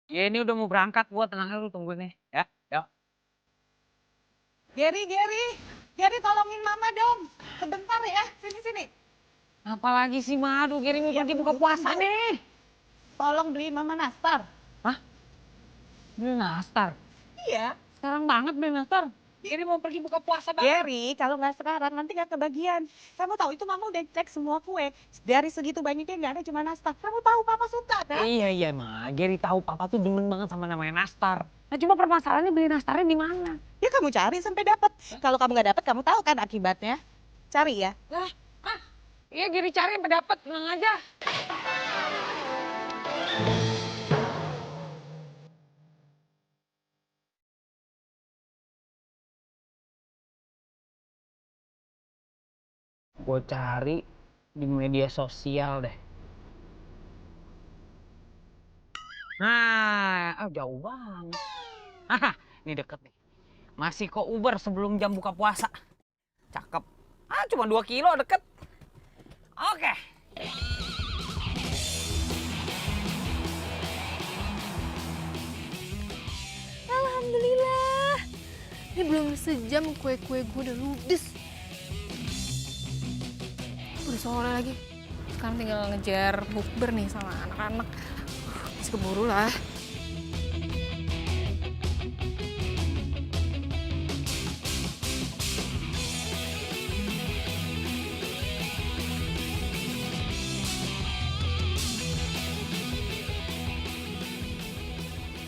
Ya ini udah mau berangkat gua, tenang aja lu tungguin nih. Ya, yuk. Gary tolongin Mama dong. Sebentar ya, sini. Apalagi sih Madu, Gary mau pergi buka puasa nih. Tolong beli Mama nastar. Hah? Beli nastar? Iya. Sekarang banget beli nastar. Gary mau pergi buka puasa banget. Gary, kalau nggak sekarang nanti nggak kebagian. Kamu tahu itu Mama udah cek semua kue. Dari segitu banyaknya nggak ada cuma nastar. Kamu tahu Papa suka kan? Iya, Ma. Gary tahu papa tuh demen banget sama namanya nastar. Nah cuma permasalahannya beli nastarnya di mana? Ya kamu cari sampai dapat. Kalau kamu nggak dapat, kamu tahu kan akibatnya. Cari ya. Lah, iya Gary cari sampai dapat, tenang aja. Gue cari di media sosial deh. Nah, jauh banget. Haha, ini deket nih. Masih kok Uber sebelum jam buka puasa. Cakep. Cuma 2 kilo deket. Oke. Alhamdulillah. Ini belum sejam kue-kue gue udah ludes. Udah sore lagi. Sekarang tinggal ngejar bukber nih sama anak-anak. Masih keburu lah.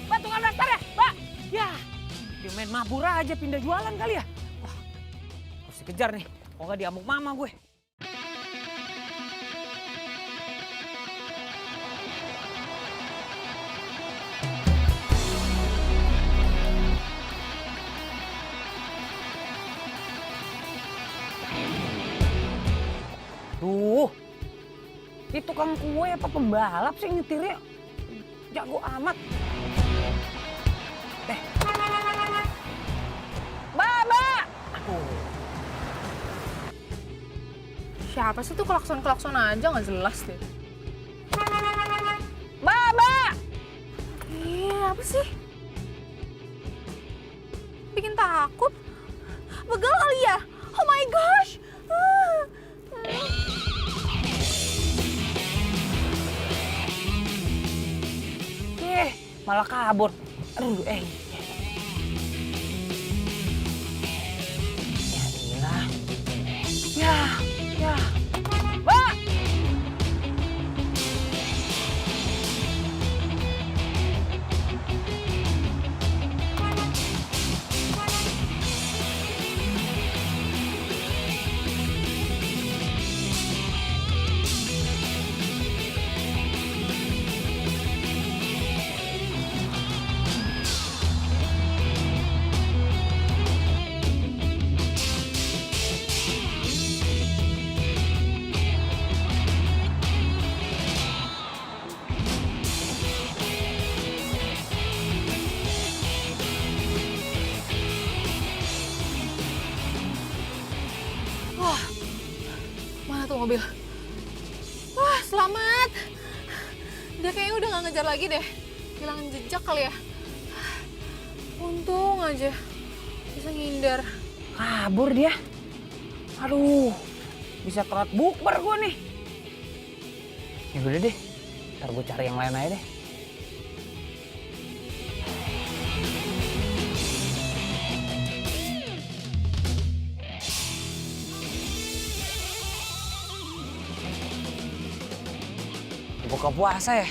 Mbak, tukang nastar ya? Mbak! Ya, dia main mabur aja pindah jualan kali ya? Wah, harus dikejar nih. Kok nggak diamuk mama gue. Duh, ini tukang kue apa pembalap sih nyetirnya? Jago amat. Mbak! Aduh. Siapa sih tuh klakson-klakson aja nggak jelas deh. Mbak! Iya, apa sih? Bikin takut. Begal kali ya? Oh my gosh! Malah kabur. Aduh, Ya iyalah. Ya. Mbak! Mana tuh mobil? Wah, selamat. Dia kayaknya udah gak ngejar lagi deh. Hilangin jejak kali ya. Untung aja bisa ngindar. Kabur dia. Aduh, bisa telat bukber gue nih. Ya udah deh, ntar gue cari yang lain aja deh. Buka puasa ya?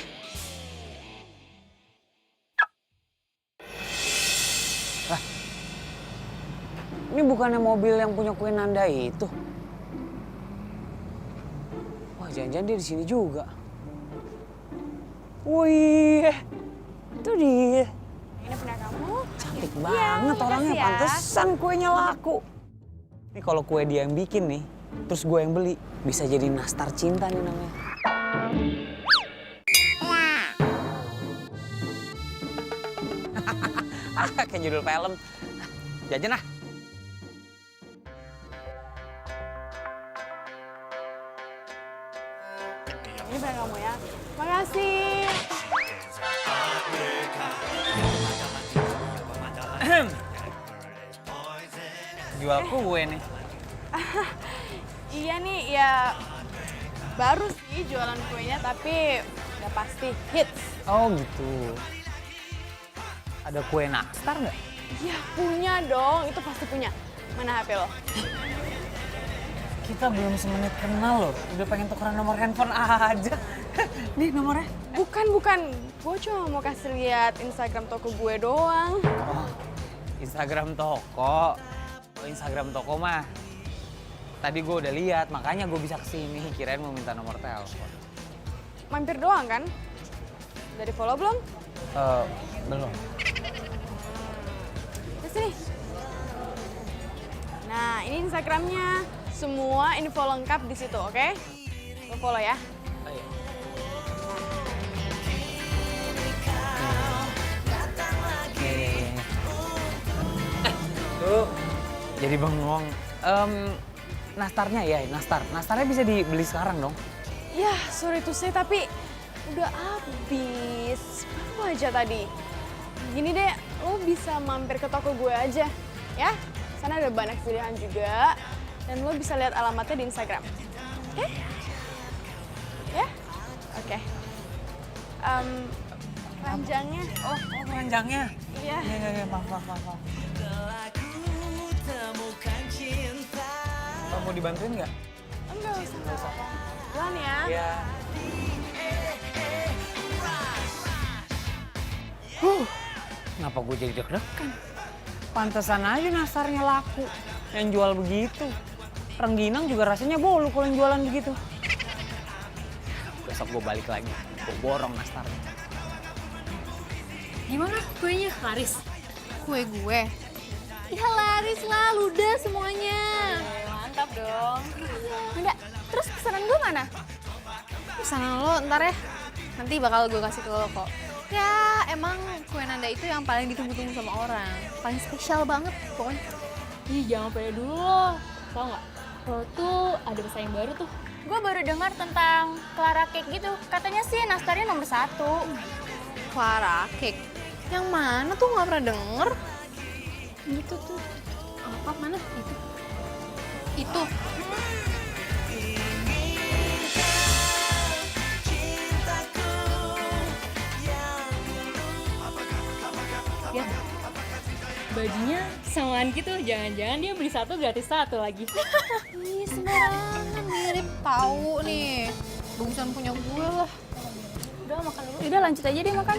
Lah, ini bukannya mobil yang punya kue Nanda itu? Wah, jangan-jangan dia di sini juga. Wih, itu dia. Ini punya kamu. Cantik banget orangnya, makasih ya. pantesan kuenya laku. Ini kalau kue dia yang bikin nih, terus gue yang beli, bisa jadi nastar cinta nih namanya. Kayak judul film. Jajan ah. Ini punya kamu ya. Makasih. Jual kue nih. Iya nih, ya baru sih jualan kuenya, tapi udah pasti hits. Oh gitu. Ada kue nastar nggak? Ya punya dong, itu pasti punya. Mana HP lo? Kita belum semenit kenal loh, udah pengen tukeran nomor handphone aja. Nih nomornya. Bukan. Gue cuma mau kasih lihat Instagram toko gue doang. Oh, Instagram toko. Oh, Instagram toko mah. Tadi gue udah lihat, makanya gue bisa kesini. Kirain mau minta nomor telepon. Mampir doang kan? Udah di follow belum? Belum. Di sini. Nah, ini Instagramnya. Semua info lengkap di situ, oke? Lo follow ya. Oh, iya. Tuh, jadi bengong. Nastarnya ya, nastarnya bisa dibeli sekarang dong. Ya, sorry to say, tapi udah habis. Baru aja tadi. Gini deh, lo bisa mampir ke toko gue aja, ya. Sana ada banyak pilihan juga, dan lo bisa lihat alamatnya di Instagram. Oke? Ya? Oke. Keranjangnya. Oh, keranjangnya. Iya. Iya, maaf. Mau dibantuin nggak? Enggak usah. Jalan ya. Iya. Kenapa gue jadi deg-degan? Pantesan aja nastarnya laku. Yang jual begitu. Rengginang juga rasanya bolu kalau yang jualan begitu. Besok gue balik lagi. Gue borong nastarnya. Gimana kuenya? Laris? Kue gue. Ya laris lah, ludah semuanya. Mantap dong. Enggak, terus pesanan gue mana? Pesanan lo ntar ya, nanti bakal gue kasih ke lo kok. Ya emang kue Nanda itu yang paling ditunggu-tunggu sama orang. Paling spesial banget pokoknya. Ih, jangan pede dulu lo. Tau nggak? Lo tuh ada pesaing baru tuh. Gue baru dengar tentang Clara Cake gitu. Katanya sih nastarnya nomor 1. Clara Cake. Yang mana tuh nggak pernah denger? Gitu tuh. Apa mana? Itu. Ya. Bajunya samaan gitu. Jangan-jangan dia beli 1 gratis 1 lagi. Ih sembarangan mirip tahu nih. Bagusan punya gue lah. Udah makan dulu. Udah lanjut aja deh makan.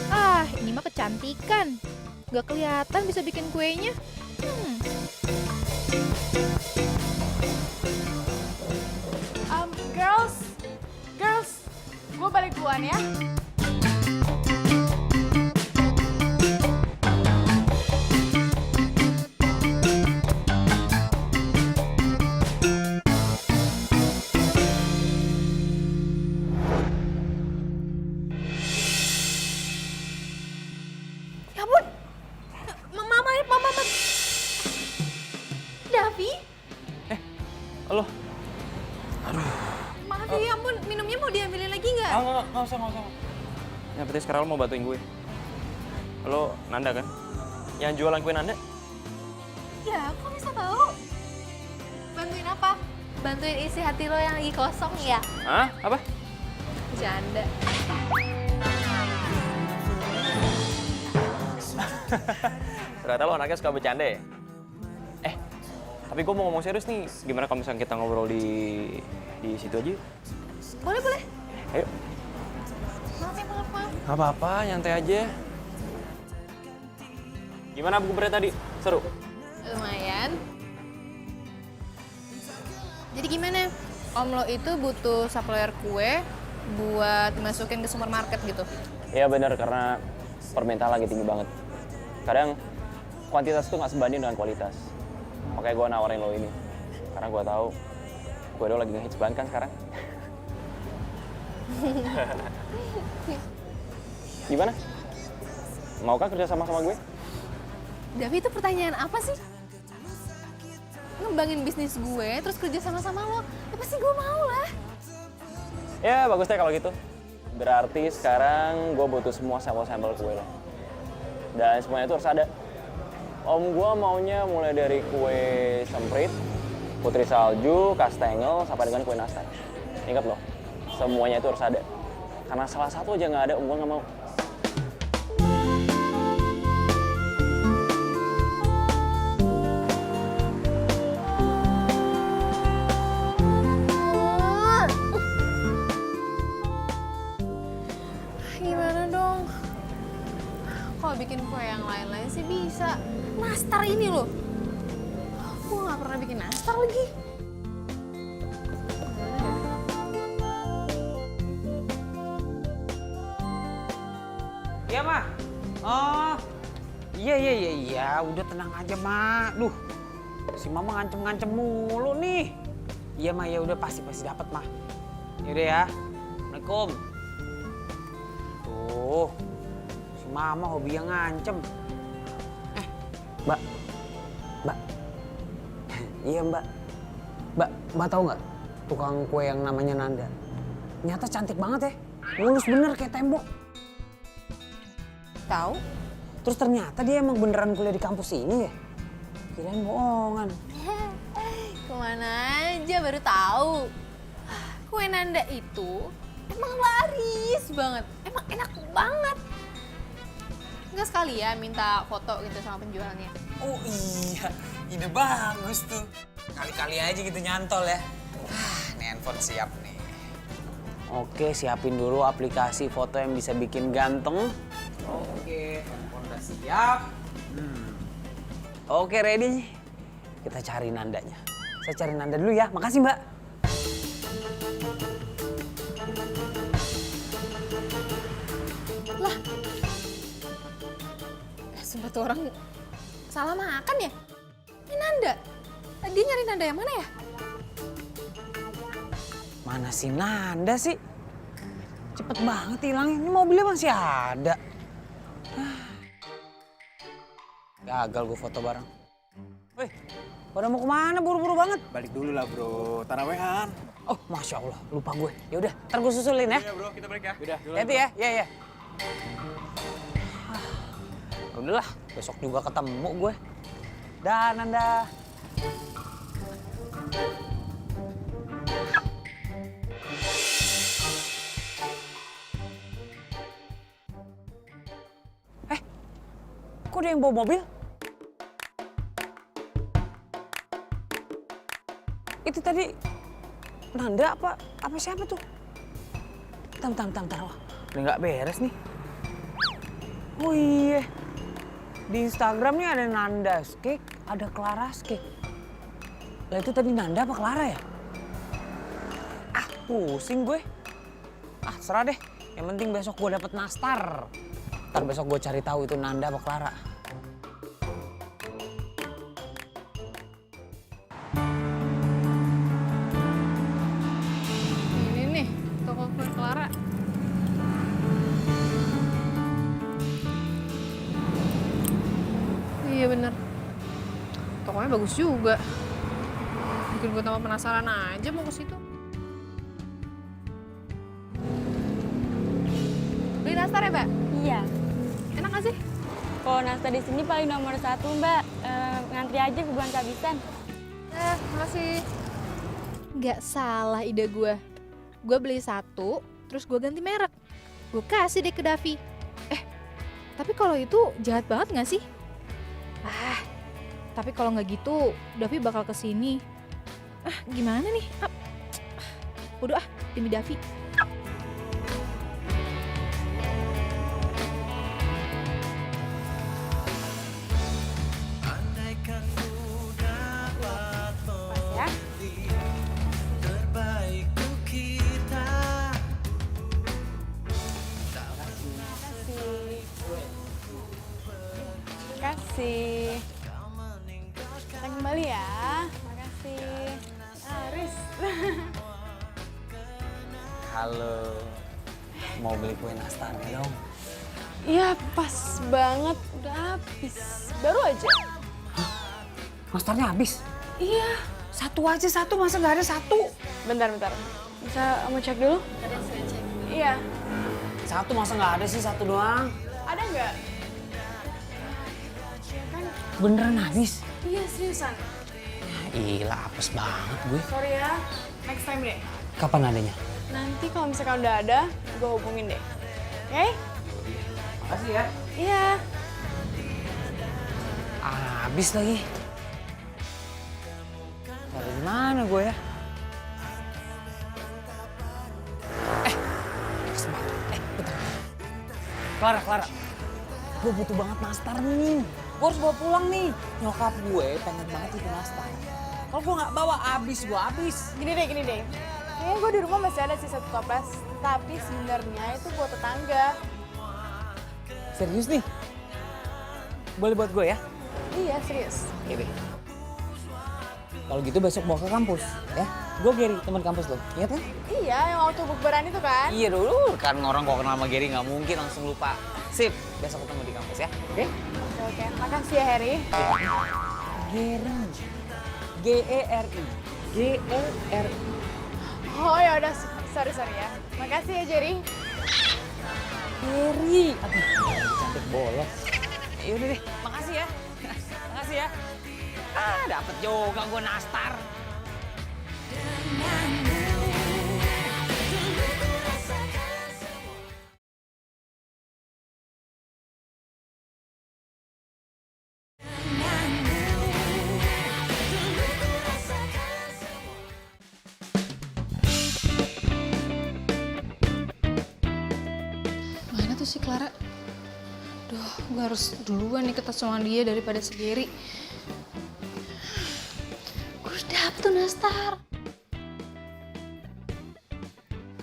Ah ini mah kecantikan. Gak kelihatan bisa bikin kuenya. Girls, gue balik duluan ya. Ya ampun. Mama. Davi? Halo? Maaf ya ampun, minumnya mau diambilin lagi nggak? Nggak usah. Ya berarti sekarang lo mau bantuin gue. Lo Nanda kan? Yang jualan kue Nanda? Ya, kok bisa tahu? Bantuin apa? Bantuin isi hati lo yang lagi kosong ya? Hah? Apa? Bercanda. Ternyata lo anaknya suka bercanda ya? Tapi gue mau ngomong serius nih. Gimana kalau misalnya kita ngobrol di situ aja? Boleh. Ayo. Maaf. Gak apa-apa, nyantai aja. Gimana buku berat tadi? Seru? Lumayan. Jadi gimana? Om lo itu butuh supplier kue buat dimasukin ke supermarket gitu? Iya bener, karena permintaan lagi tinggi banget. Kadang kuantitas tuh nggak sebanding dengan kualitas. Makanya gue nawarin lo ini. Karena gue tahu kue lo lagi ngehits banget kan sekarang. Gimana? Maukah kerja sama gue? Davi, itu pertanyaan apa sih? Ngembangin bisnis gue, terus kerja sama-sama lo. Ya pasti gue mau lah. Ya bagus deh kalau gitu. Berarti sekarang gue butuh semua sampel-sampel kue lo. Dan semuanya itu harus ada. Om gue maunya mulai dari kue semprit, putri salju, kastengel, sampai dengan kue nastar. Ingat loh, semuanya itu harus ada. Karena salah satu aja nggak ada, om gue nggak mau. Gimana dong? Kalau bikin kue yang lain-lain sih bisa. Nastar ini loh. Gue nggak pernah bikin nastar lagi. Iya, Ma. Oh. Iya. Udah tenang aja, Ma. Duh. Si Mama ngancem-ngancem mulu nih. Iya, Ma. Ya udah pasti dapat, Ma. Yaudah ya. Assalamualaikum. Tuh. Si Mama hobi yang ngancem. Mbak. Iya, Mbak. Mbak tahu nggak tukang kue yang namanya Nanda? Ternyata cantik banget ya. Mulus bener kayak tembok. Tahu? Terus ternyata dia emang beneran kuliah di kampus ini ya? Kirain bohongan. Kemana aja baru tahu. Kue Nanda itu emang laris banget. Emang enak banget. Enggak sekali ya minta foto gitu sama penjualnya. Oh iya, ide bagus tuh. Kali-kali aja gitu nyantol ya. Nih handphone siap nih. Oke, siapin dulu aplikasi foto yang bisa bikin ganteng. Oke, handphone udah siap. Oke, ready. Kita cari Nandanya. Saya cari Nanda dulu ya. Makasih, Mbak. Sumpah tuh orang salah makan ya? Ini Nanda. Dia nyari Nanda yang mana ya? Mana si Nanda sih? Cepet banget hilangnya. Ini mobilnya masih ada. Gagal gue foto bareng. Wih, pada mau kemana? Buru-buru banget. Balik dulu lah bro, tarawehan. Oh, Masya Allah, lupa gue. Ya udah, ntar gue susulin ya. Iya bro, kita balik ya. Udah, Hati ya, iya. Udahlah, besok juga ketemu gue. Dah, Nanda. Kok ada yang bawa mobil? Itu tadi Nanda apa siapa tuh? Bentar. Wah, udah nggak beres nih. Oh iya, di Instagram nih ada Nanda's Cake, ada Clara's Cake. Lah itu tadi Nanda apa Clara ya? Ah, pusing gue. Ah, serah deh. Yang penting besok gue dapet nastar. Ntar besok gue cari tahu itu Nanda apa Clara. Ini nih, toko kue Clara. Iya bener. Tokonya bagus juga. Bikin gue tambah penasaran aja mau ke situ. Beli nastar ya, Mbak? Iya. Enak gak sih? Kalau nastar di sini paling nomor 1, Mbak. Ngantri aja kebulan kehabisan. Makasih. Nggak salah ide gue. Gue beli 1, terus gue ganti merek. Gue kasih deh ke Davi. Tapi kalau itu jahat banget nggak sih? Tapi kalau nggak gitu, Davi bakal kesini. Gimana nih? Udah demi Davi. Makasih. Kita kembali ya. Makasih. Aris. Halo, mau beli kue nastarnya dong? Iya, pas banget. Udah habis. Baru aja. Nastarnya habis? Iya. Satu aja satu, masa nggak ada satu? Bentar. Bisa mau cek dulu? Ada, saya cek. Iya. Satu masa nggak ada sih, satu doang? Ada nggak? Beneran habis? Iya, seriusan. Gila, apes banget gue. Sorry ya, next time deh. Kapan adanya? Nanti kalau misalkan udah ada, gue hubungin deh. Oke? Makasih ya. Iya. Habis lagi. Dari mana gue ya? Bentar. Clara. Gue butuh banget nastar nih. Gue harus bawa pulang nih. Nyokap gue pengen banget itu nastar. Kalau gue nggak bawa, habis. Gini deh. Kayaknya gue di rumah masih ada sih 1 toples. Tapi sebenarnya itu buat tetangga. Serius nih? Boleh buat gue ya? Iya, serius. Oke deh. Kalau gitu besok bawa ke kampus, ya? Gue Gary, teman kampus lo. Ingat kan? Iya, yang waktu bukberan itu kan? Iya dulu, kan orang kok kenal sama Gary nggak mungkin langsung lupa. Sip, besok ketemu di kampus ya, oke? Oke. Makasih ya, Harry. Gary. G-E-R-I. G-E-R-I. Oh ya udah, sorry ya. Makasih ya, Jerry. Gary. Aduh, cantik bolos. Yaudah deh, makasih ya. Makasih ya. Dapet juga gue nastar. Mana tuh si Clara? Duh, gue harus duluan nih ketemu sama dia daripada si Gary. Gue udah dapet tuh nastar.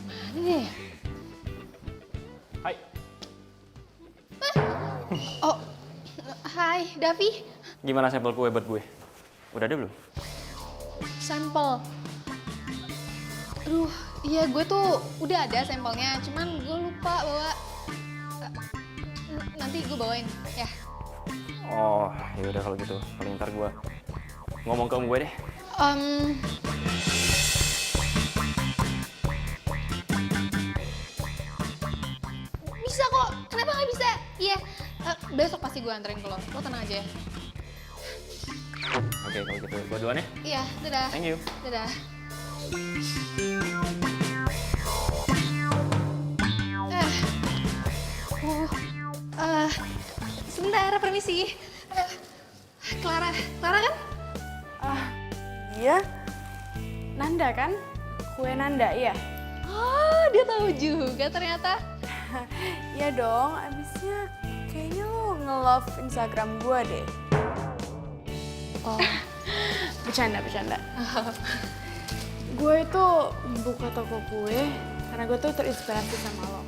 Mana dia ya? Hai. Oh, hai Davi. Gimana sampel kue buat gue? Udah ada belum? Sampel. Aduh, iya gue tuh udah ada sampelnya, cuman gue lupa bawa. Nanti gue bawain, ya. Oh, ya udah kalau gitu. Paling ntar gue ngomong ke om gue deh. Bisa kok, kenapa nggak bisa? Iya, besok pasti gue anterin ke lo tenang aja ya. Oke, kalau gitu gue duluan ya. Iya, dadah. Thank you. Dadah. Sebentar, permisi. Clara kan? Iya. Nanda kan? Kue Nanda, iya. Oh, dia tahu juga ternyata. Iya dong, abisnya kayaknya lo nge-love Instagram gue deh. Oh, Bercanda. Gue itu buka toko kue karena gue tuh terinspirasi sama lo.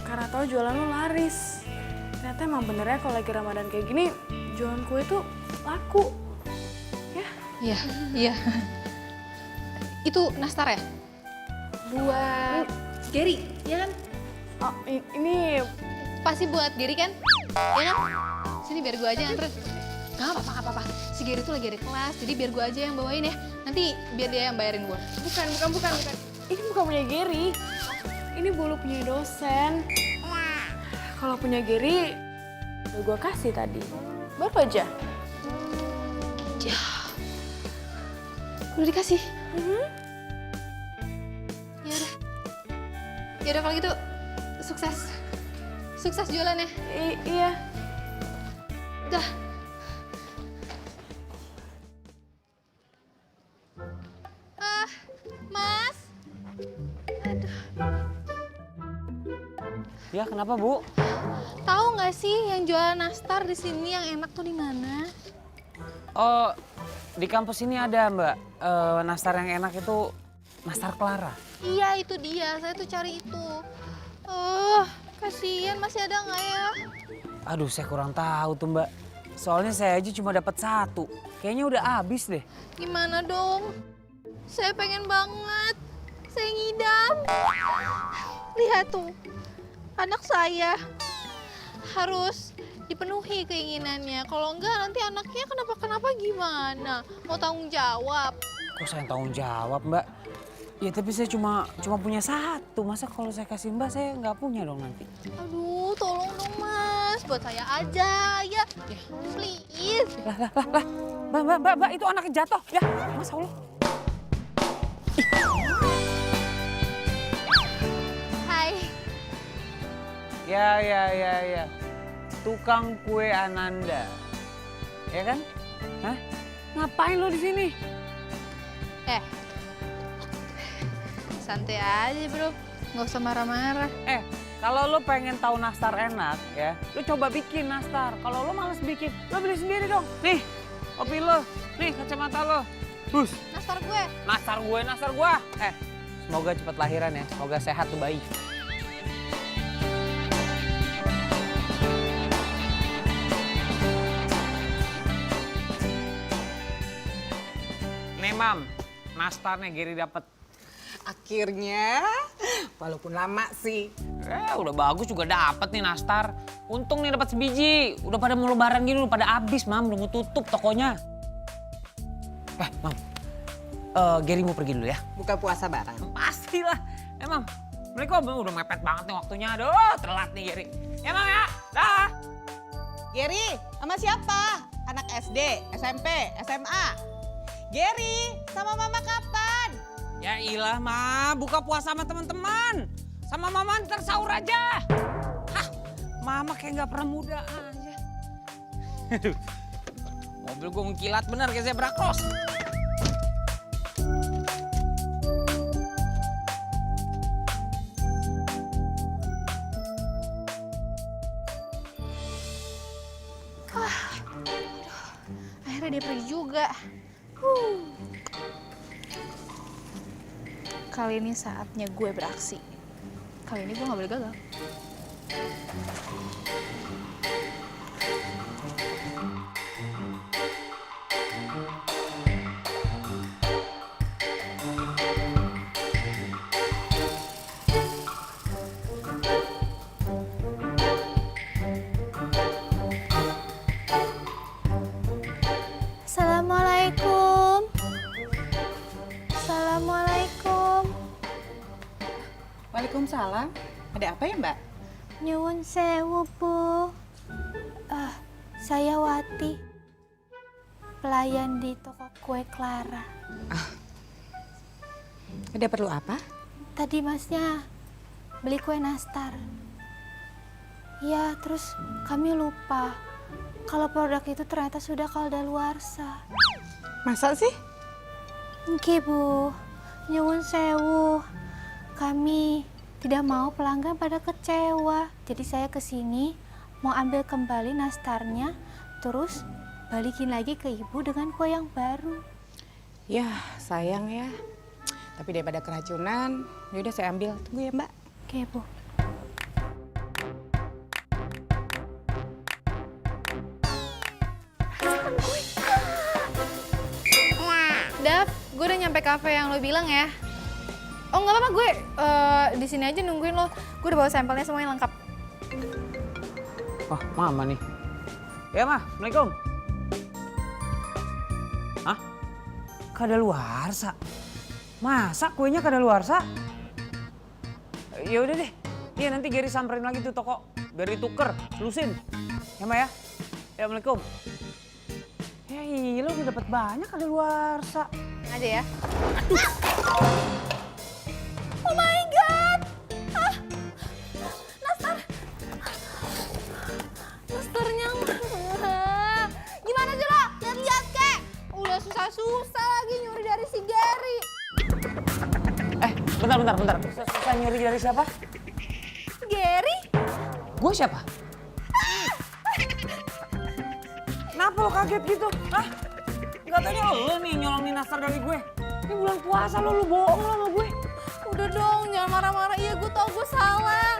Karena tau jualan lo laris. Ternyata emang benernya kalau lagi Ramadan kayak gini, jualan kue tuh laku. Ya? iya. Itu nastar ya? Buat Gary, ya kan? Oh, ini Pasti buat Gary kan? Ya kan? Sini biar gue aja nganterin. Gak apa-apa. Si Gary tuh lagi ada kelas, jadi biar gue aja yang bawain ya. Nanti biar dia yang bayarin gue. bukan. Ini bukan punya Gary. Ini bolu punya dosen. Kalau punya Gary, udah gue kasih tadi. Baru aja. Ya. Udah dikasih? Yaudah kalau gitu, sukses jualannya. Iya. Dah. Mas. Aduh. Ya, kenapa, Bu? Tahu nggak sih yang jualan nastar di sini yang enak tuh di mana? Oh, di kampus ini ada, Mbak. Nastar yang enak itu nastar Clara. Iya, itu dia. Saya tuh cari itu. Kasihan masih ada nggak ya? Aduh, saya kurang tahu tuh, Mbak. Soalnya saya aja cuma dapat 1. Kayaknya udah habis deh. Gimana dong? Saya pengen banget. Saya ngidam. Lihat tuh, anak saya harus dipenuhi keinginannya. Kalau enggak nanti anaknya kenapa-kenapa gimana? Mau tanggung jawab. Kok saya tanggung jawab, Mbak? Ya tapi saya cuma punya satu. Masa kalau saya kasih Mbak saya nggak punya dong nanti. Aduh, tolong dong Mas, buat saya aja ya. Please. Mbak, itu anaknya jatuh. Ya, Mas Allah. Hai. Ya. Tukang kue Ananda. Ya kan? Hah? Ngapain lo di sini? Santai aja bro, nggak usah marah-marah. Kalau lo pengen tahu nastar enak ya, lo coba bikin nastar. Kalau lo males bikin, lo beli sendiri dong. Nih, kopi lo. Nih, kacamata lo. Bus. Nastar gue. Nastar gua. Semoga cepat lahiran ya. Semoga sehat tuh bayi. Nih, Mam. Nastarnya Gary dapet. Akhirnya, walaupun lama sih. Udah bagus juga dapet nih nastar. Untung nih dapat sebiji. Udah pada mau lebaran gini udah pada habis, Mam. Udah mau tutup tokonya. Mam. Gary mau pergi dulu ya. Buka puasa bareng. Pastilah. Mam. Assalamualaikum. Udah mepet banget nih waktunya. Aduh, telat nih Gary. Ya, Mam ya. Dah. Gary, sama siapa? Anak SD, SMP, SMA. Gary, sama mama kapan? Ya ilah, Ma. Buka puasa sama teman-teman. Sama Mama ntar sahur aja. Hah, Mama kayak nggak pernah muda aja. Aduh, mobil gue mengkilat bener kayak zebra cross. Akhirnya dia pergi juga. Kali ini saatnya gue beraksi. Kali ini gue gak boleh gagal. Assalamualaikum. Assalamualaikum. Waalaikumsalam. Ada apa ya, Mbak? Nyuwun sewu, Bu. Saya Wati. Pelayan di toko kue Clara. Ada perlu apa? Tadi Masnya beli kue nastar. Ya, terus kami lupa kalau produk itu ternyata sudah kadaluarsa. Masa sih? Nggih, Bu. Nyuwun sewu. Kami tidak mau pelanggan pada kecewa. Jadi saya kesini mau ambil kembali nastarnya, terus balikin lagi ke Ibu dengan kue yang baru. Ya, sayang ya. Tapi daripada keracunan, yaudah saya ambil. Tunggu ya, Mbak. Oke, Bu. Dav, gue udah nyampe kafe yang lo bilang ya. Oh nggak apa-apa, gue di sini aja nungguin lo. Gue udah bawa sampelnya semuanya lengkap. Wah, Mama nih. Ya, Ma. Assalamualaikum. Hah? Kadaluarsa? Masa kuenya kadaluarsa? Ya udah deh. Iya, nanti Gary samperin lagi tuh toko. Biar dituker, lusin. Ya, Ma ya? Ya, Assalamualaikum. Ya iya, lo udah dapet banyak kadaluarsa. Yang aja ya. Oh my god! Nastarnya mana? Gimana sih lo? Lihat-lihat kek! Udah susah-susah lagi nyuri dari si Gary. Bentar. Susah nyuri dari siapa? Gary? Gue siapa? Kenapa lo kaget gitu? Hah? Gak tanya lo nih nyolongin nastar dari gue. Ini bulan puasa lo bohong lo sama gue. Udah dong, jangan marah-marah. Iya, gue tau gue salah.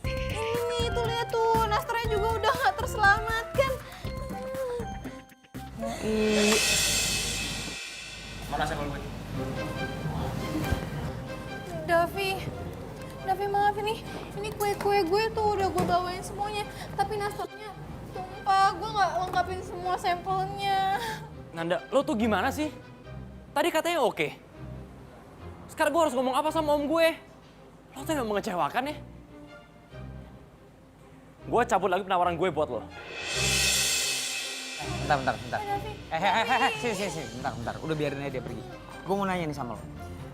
Ini nih, tuh lihat tuh, nastarnya juga udah gak terselamatkan. Mana sampel gue? Davi maaf ini kue Kue gue tuh udah gue bawain semuanya, tapi nastarnya tumpah. Gue nggak lengkapin semua sampelnya. Nanda, lo tuh gimana sih? Tadi katanya oke. Sekarang gue harus ngomong apa sama om gue? Lo tuh gak mengecewakan ya? Gue cabut lagi penawaran gue buat lo. Bentar. Sini. Bentar. Udah biarin aja dia pergi. Gue mau nanya nih sama lo.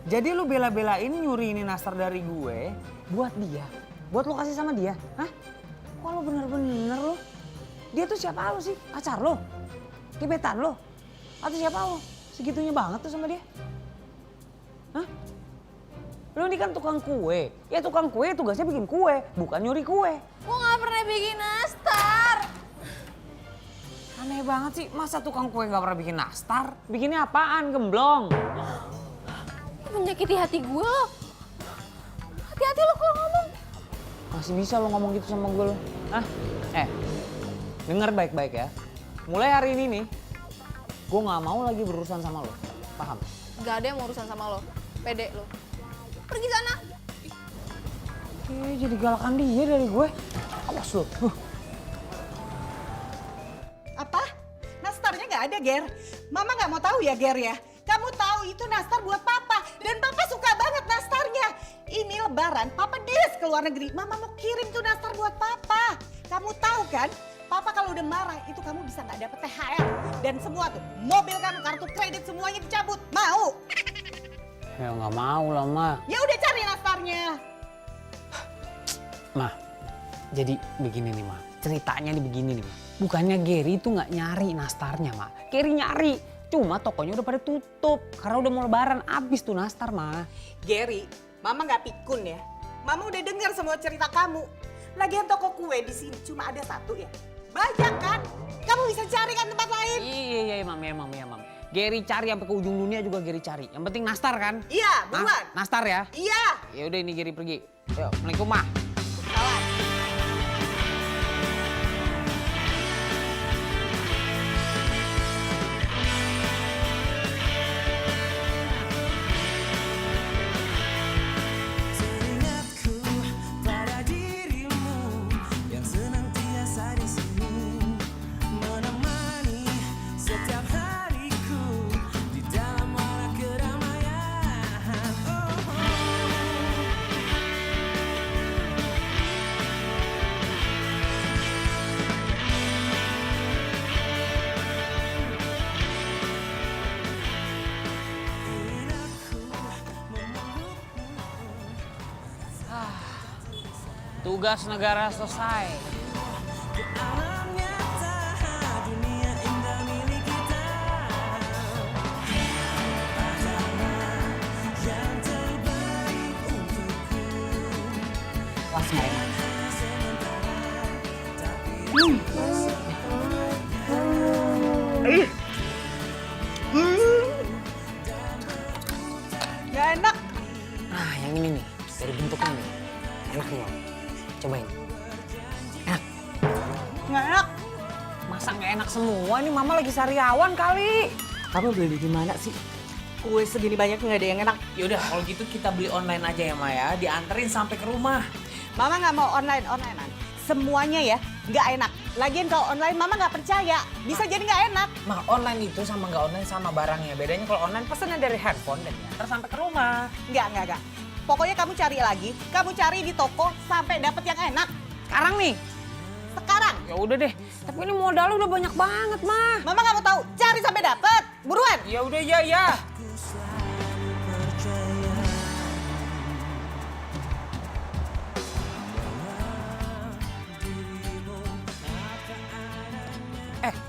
Jadi lo bela-belain nyuri ini nastar dari gue buat dia? Buat lo kasih sama dia? Hah? Wah lo bener-bener lo. Dia tuh siapa lo sih? Pacar lo? Gebetan lo? Atau siapa lo? Segitunya banget tuh sama dia? Hah? Lo ini kan tukang kue. Ya tukang kue tugasnya bikin kue, bukan nyuri kue. Gue nggak pernah bikin nastar. Aneh banget sih, masa tukang kue gak pernah bikin nastar? Bikinnya apaan, gemblong? Menyakiti hati gue lo. Hati-hati lo kalau ngomong. Masih bisa lo ngomong gitu sama gue lo? Hah? Denger baik-baik ya. Mulai hari ini nih, gue gak mau lagi berurusan sama lo. Paham? Gak ada yang mau urusan sama lo. Pede lo. Pergi sana. Jadi galakan dia dari gue. Awas lo. Apa? Nastarnya nggak ada, Ger. Mama nggak mau tahu ya, Ger ya. Kamu tahu itu nastar buat Papa. Dan Papa suka banget nastarnya. Ini lebaran, Papa des ke luar negeri. Mama mau kirim tuh nastar buat Papa. Kamu tahu kan, Papa kalau udah marah itu kamu bisa nggak dapet THR. Dan semua tuh, mobil kamu, kartu kredit semuanya dicabut. Mau? Ya nggak mau lah, Ma. Ya udah cari nastarnya. Ma, jadi begini nih, Ma. Ceritanya nih begini nih, Ma. Bukannya Gary itu nggak nyari nastarnya, Ma. Gary nyari. Cuma tokonya udah pada tutup. Karena udah mau lebaran, abis tuh nastar, Ma. Gary, Mama nggak pikun ya. Mama udah dengar semua cerita kamu. Lagian toko kue di sini cuma ada satu ya. Banyak kan? Kamu bisa cari kan tempat lain? Iya, Mam. Gary cari sampai ke ujung dunia juga Gary cari. Yang penting nastar kan? Iya, buruan. Nastar ya? Iya. Ya udah ini Gary pergi. Yuk, Assalamualaikum, Ma. Salam. Tugas negara selesai. Was mereka. Gak enak. Nah, yang ini nih, dari bentuknya nih. Enak nih, Mam. Cobain. Enak. Gak enak. Masa nggak enak semua? Ini Mama lagi sariawan kali. Kamu beli di mana sih? Kue segini banyak nggak ada yang enak. Yaudah, kalau gitu kita beli online aja ya, Ma ya. Dianterin sampai ke rumah. Mama nggak mau onlinean. Semuanya ya nggak enak. Lagian kalau online Mama nggak percaya. Bisa jadi nggak enak. Ma, online itu sama nggak online sama barangnya. Bedanya kalau online pesannya dari handphone dan diantar sampai ke rumah. Nggak. Pokoknya kamu cari lagi. Kamu cari di toko sampai dapet yang enak. Sekarang nih. Sekarang. Ya udah deh. Tapi ini modal udah banyak banget, Ma. Mama nggak mau tahu. Cari sampai dapet. Buruan. Ya udah, ya.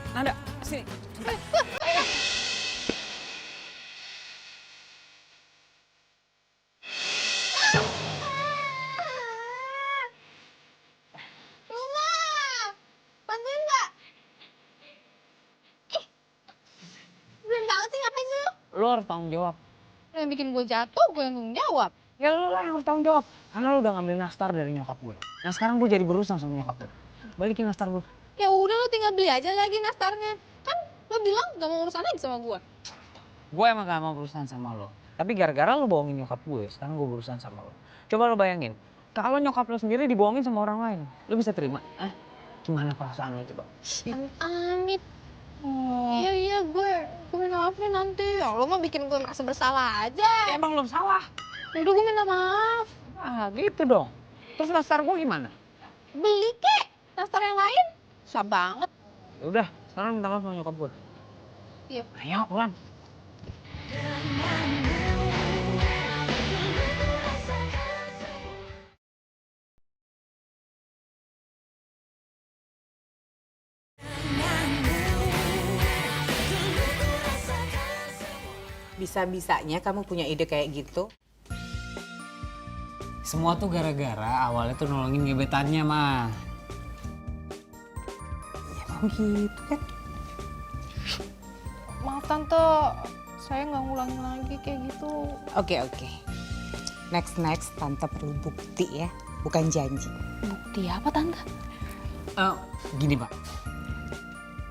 Nanda, sini. Rumah, bantuin nggak? Ih, keren banget sih, ngapain sih lo? Lo harus tanggung jawab. Lo yang bikin gue jatuh, gue yang tanggung jawab. Ya lo lah yang harus tanggung jawab. Karena lo udah ngambil nastar dari nyokap gue. Nah sekarang gue jadi berurusan sama nyokap gue. Balikin nastar gue. Ya udah lo tinggal beli aja lagi nastarnya. Kan lo bilang gak mau urusan lagi sama gue. Gue emang gak mau berurusan sama lo. Tapi gara-gara lo bohongin nyokap gue, sekarang gue berurusan sama lo. Coba lo bayangin, Kalau nyokap lo sendiri dibohongin sama orang lain, lo bisa terima? Gimana perasaan lo coba? Amit. Iya, gue minta maaf nih nanti. Ya, lo mah bikin gue merasa bersalah aja. Ya, emang lo salah. Udah gue minta maaf. Gitu dong. Terus nastar gue gimana? Beli kek, nastar yang lain. Susah banget. Udah, sekarang minta maaf sama nyokap gue. Iya. Ayo, pulang. Bisa-bisanya kamu punya ide kayak gitu? Semua tuh gara-gara awalnya tuh nolongin gebetannya, mah. Ya emang gitu kan? Maaf tante, saya nggak ngulangin lagi kayak gitu. Oke. Next, tante perlu bukti ya, bukan janji. Bukti apa tante? Gini, Pak.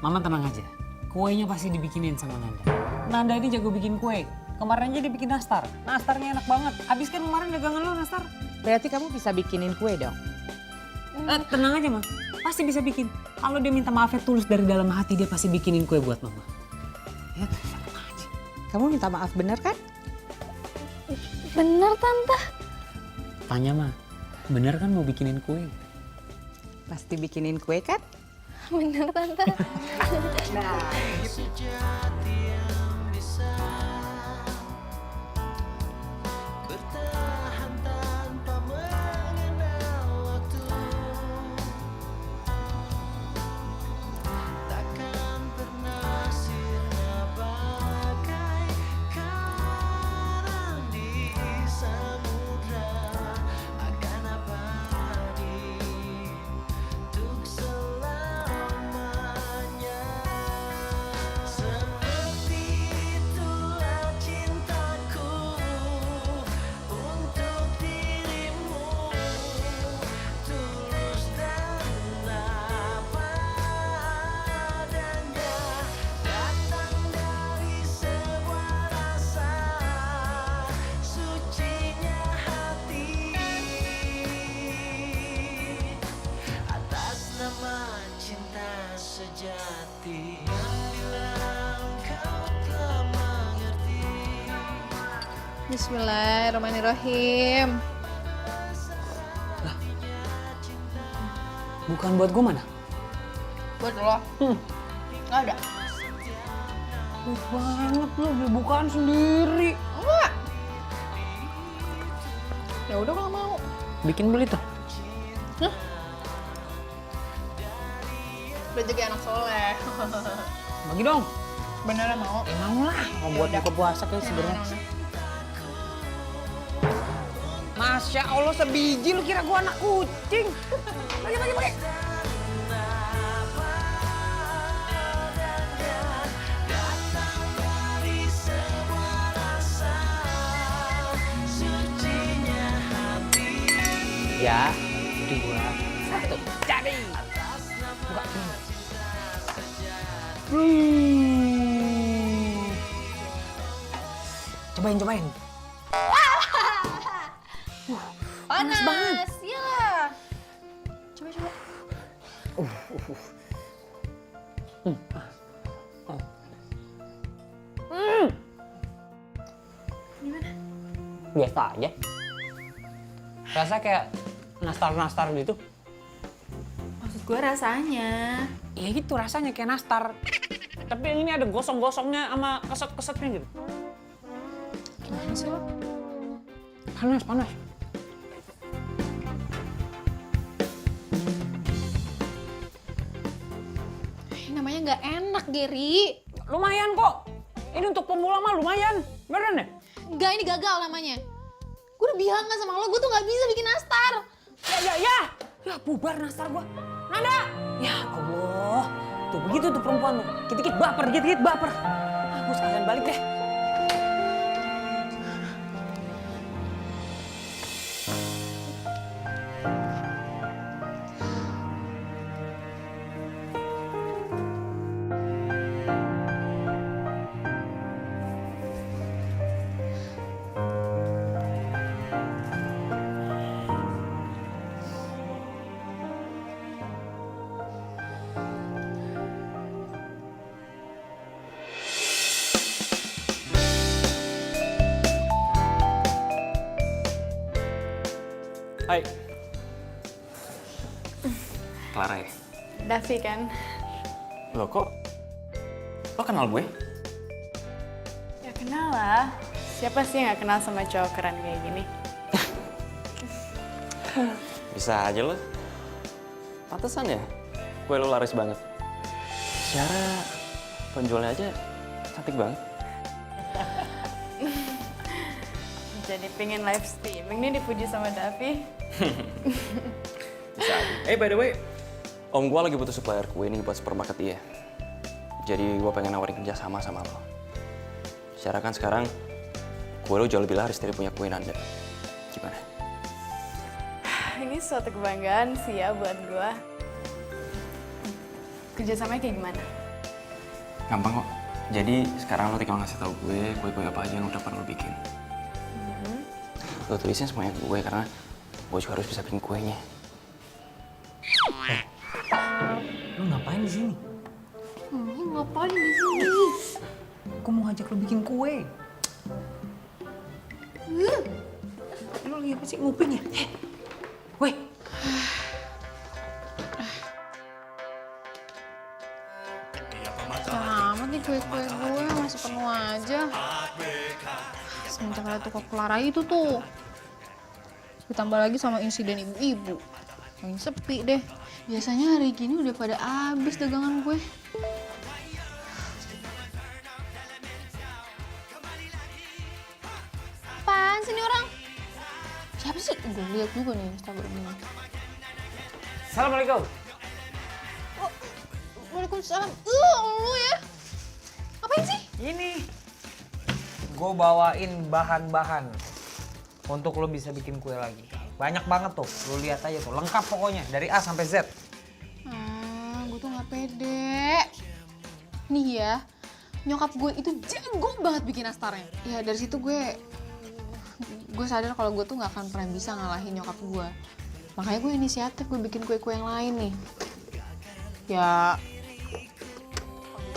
Mama tenang aja. Kuenya pasti dibikinin sama Nanda. Nanda ini jago bikin kue. Kemarin aja dia bikin nastar. Nastarnya enak banget. Habis kan kemarin dagangan lo nastar. Berarti kamu bisa bikinin kue dong? Tenang aja, Ma. Pasti bisa bikin. Kalau dia minta maafnya tulus dari dalam hati, dia pasti bikinin kue buat Mama. Ya, tenang aja. Kamu minta maaf bener kan? Bener tante. Tanya, Ma. Bener kan mau bikinin kue? Pasti bikinin kue kan? Bener tante. Bismillahirrahmanirrahim. Bukan buat gue mana? Buat lo. Nggak ada. Banget lo, beli bukaan sendiri. Enggak. Ya udah kalau mau. Bikin beli tuh. Rezeki anak soleh. Bagi dong. Beneran mau? Emang lah, mau buat buka puasa kayak sebenarnya. Masya Allah, sebiji lu kira gua anak kucing. Bagi. Ya, 2, 1, jadi. Buka. Cobain. Panas banget. Iyalah. Coba. Biasa aja. Rasa kayak nastar-nastar gitu. Maksud gue rasanya. Ya gitu rasanya kayak nastar. Tapi yang ini ada gosong-gosongnya sama keset-kesetnya gitu. Gimana sih lo? Panas. Namanya nggak enak, Geri. Lumayan kok. Ini untuk pemula mah lumayan. Beneran deh. Nggak, ini gagal namanya. Gue udah bilang nggak sama lo, gue tuh nggak bisa bikin nastar. Ya bubar nastar gua. Nanda! Ya Allah. Tuh begitu tuh perempuan tuh. Dikit-dikit baper. Aku sekalian balik deh. Hai. Clara ya? Davi kan? Lo kok? Lo kenal gue? Ya kenal lah. Siapa sih yang gak kenal sama cowok keren kayak gini? Bisa aja lo. Pantesan ya? Kue lo laris banget. Secara penjualnya aja cantik banget. Jadi pengen live streaming nih dipuji sama Davi. Bisa aja. By the way, om gue lagi butuh supplier kue nih buat supermarket dia. Jadi gue pengen nawarin kerja sama lo. Secara kan sekarang kue lo jauh lebih laris dari punya kue Nanda. Gimana? Ini suatu kebanggaan sih ya buat gue. Kerjasamanya kayak gimana? Gampang kok. Jadi sekarang lo tinggal ngasih tahu gue kue-kue apa aja yang udah pernah lo bikin. Lo tulisin semuanya ke gue karena gue juga harus bisa bikin kuenya. Lu ngapain di sini? Ngapain di sini? Aku mau ngajak lu bikin kue. Lu lagi apa sih nguping ya? Weh. Amat nih kue-kue gue masih penuh aja. Semenjak ada toko Clara itu tuh. Ditambah lagi sama insiden ibu-ibu. Makin sepi deh. Biasanya hari gini udah pada habis dagangan gue. Apaan sih ini orang? Siapa sih? Gue lihat juga nih Instagramnya. Assalamualaikum. Waalaikumsalam. Lu ya? Ngapain sih? Ini. Gue bawain bahan-bahan untuk lo bisa bikin kue lagi. Banyak banget tuh, lo lihat aja tuh, lengkap pokoknya dari A sampai Z. Gue tuh gak pede. Nih ya, nyokap gue itu jago banget bikin nastarnya. Ya dari situ gue sadar kalau gue tuh gak akan pernah bisa ngalahin nyokap gue. Makanya gue inisiatif, gue bikin kue-kue yang lain nih. Ya,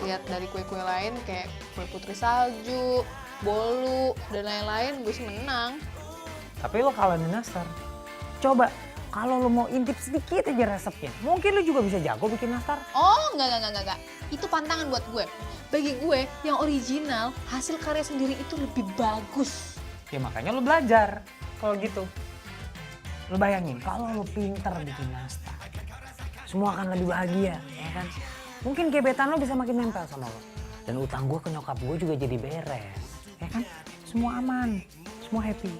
lihat dari kue-kue lain kayak kue putri salju, bolu, dan lain-lain, gue sih menang. Tapi lo kalah di nastar. Coba, kalau lo mau intip sedikit aja resepnya, mungkin lo juga bisa jago bikin nastar. Oh, enggak. Itu pantangan buat gue. Bagi gue, yang original, hasil karya sendiri itu lebih bagus. Ya makanya lo belajar kalau gitu. Lo bayangin, kalau lo pinter bikin nastar, semua akan lebih bahagia, ya kan? Mungkin gebetan lo bisa makin nempel sama lo. Dan utang gue ke nyokap gue juga jadi beres, ya kan? Semua aman, semua happy.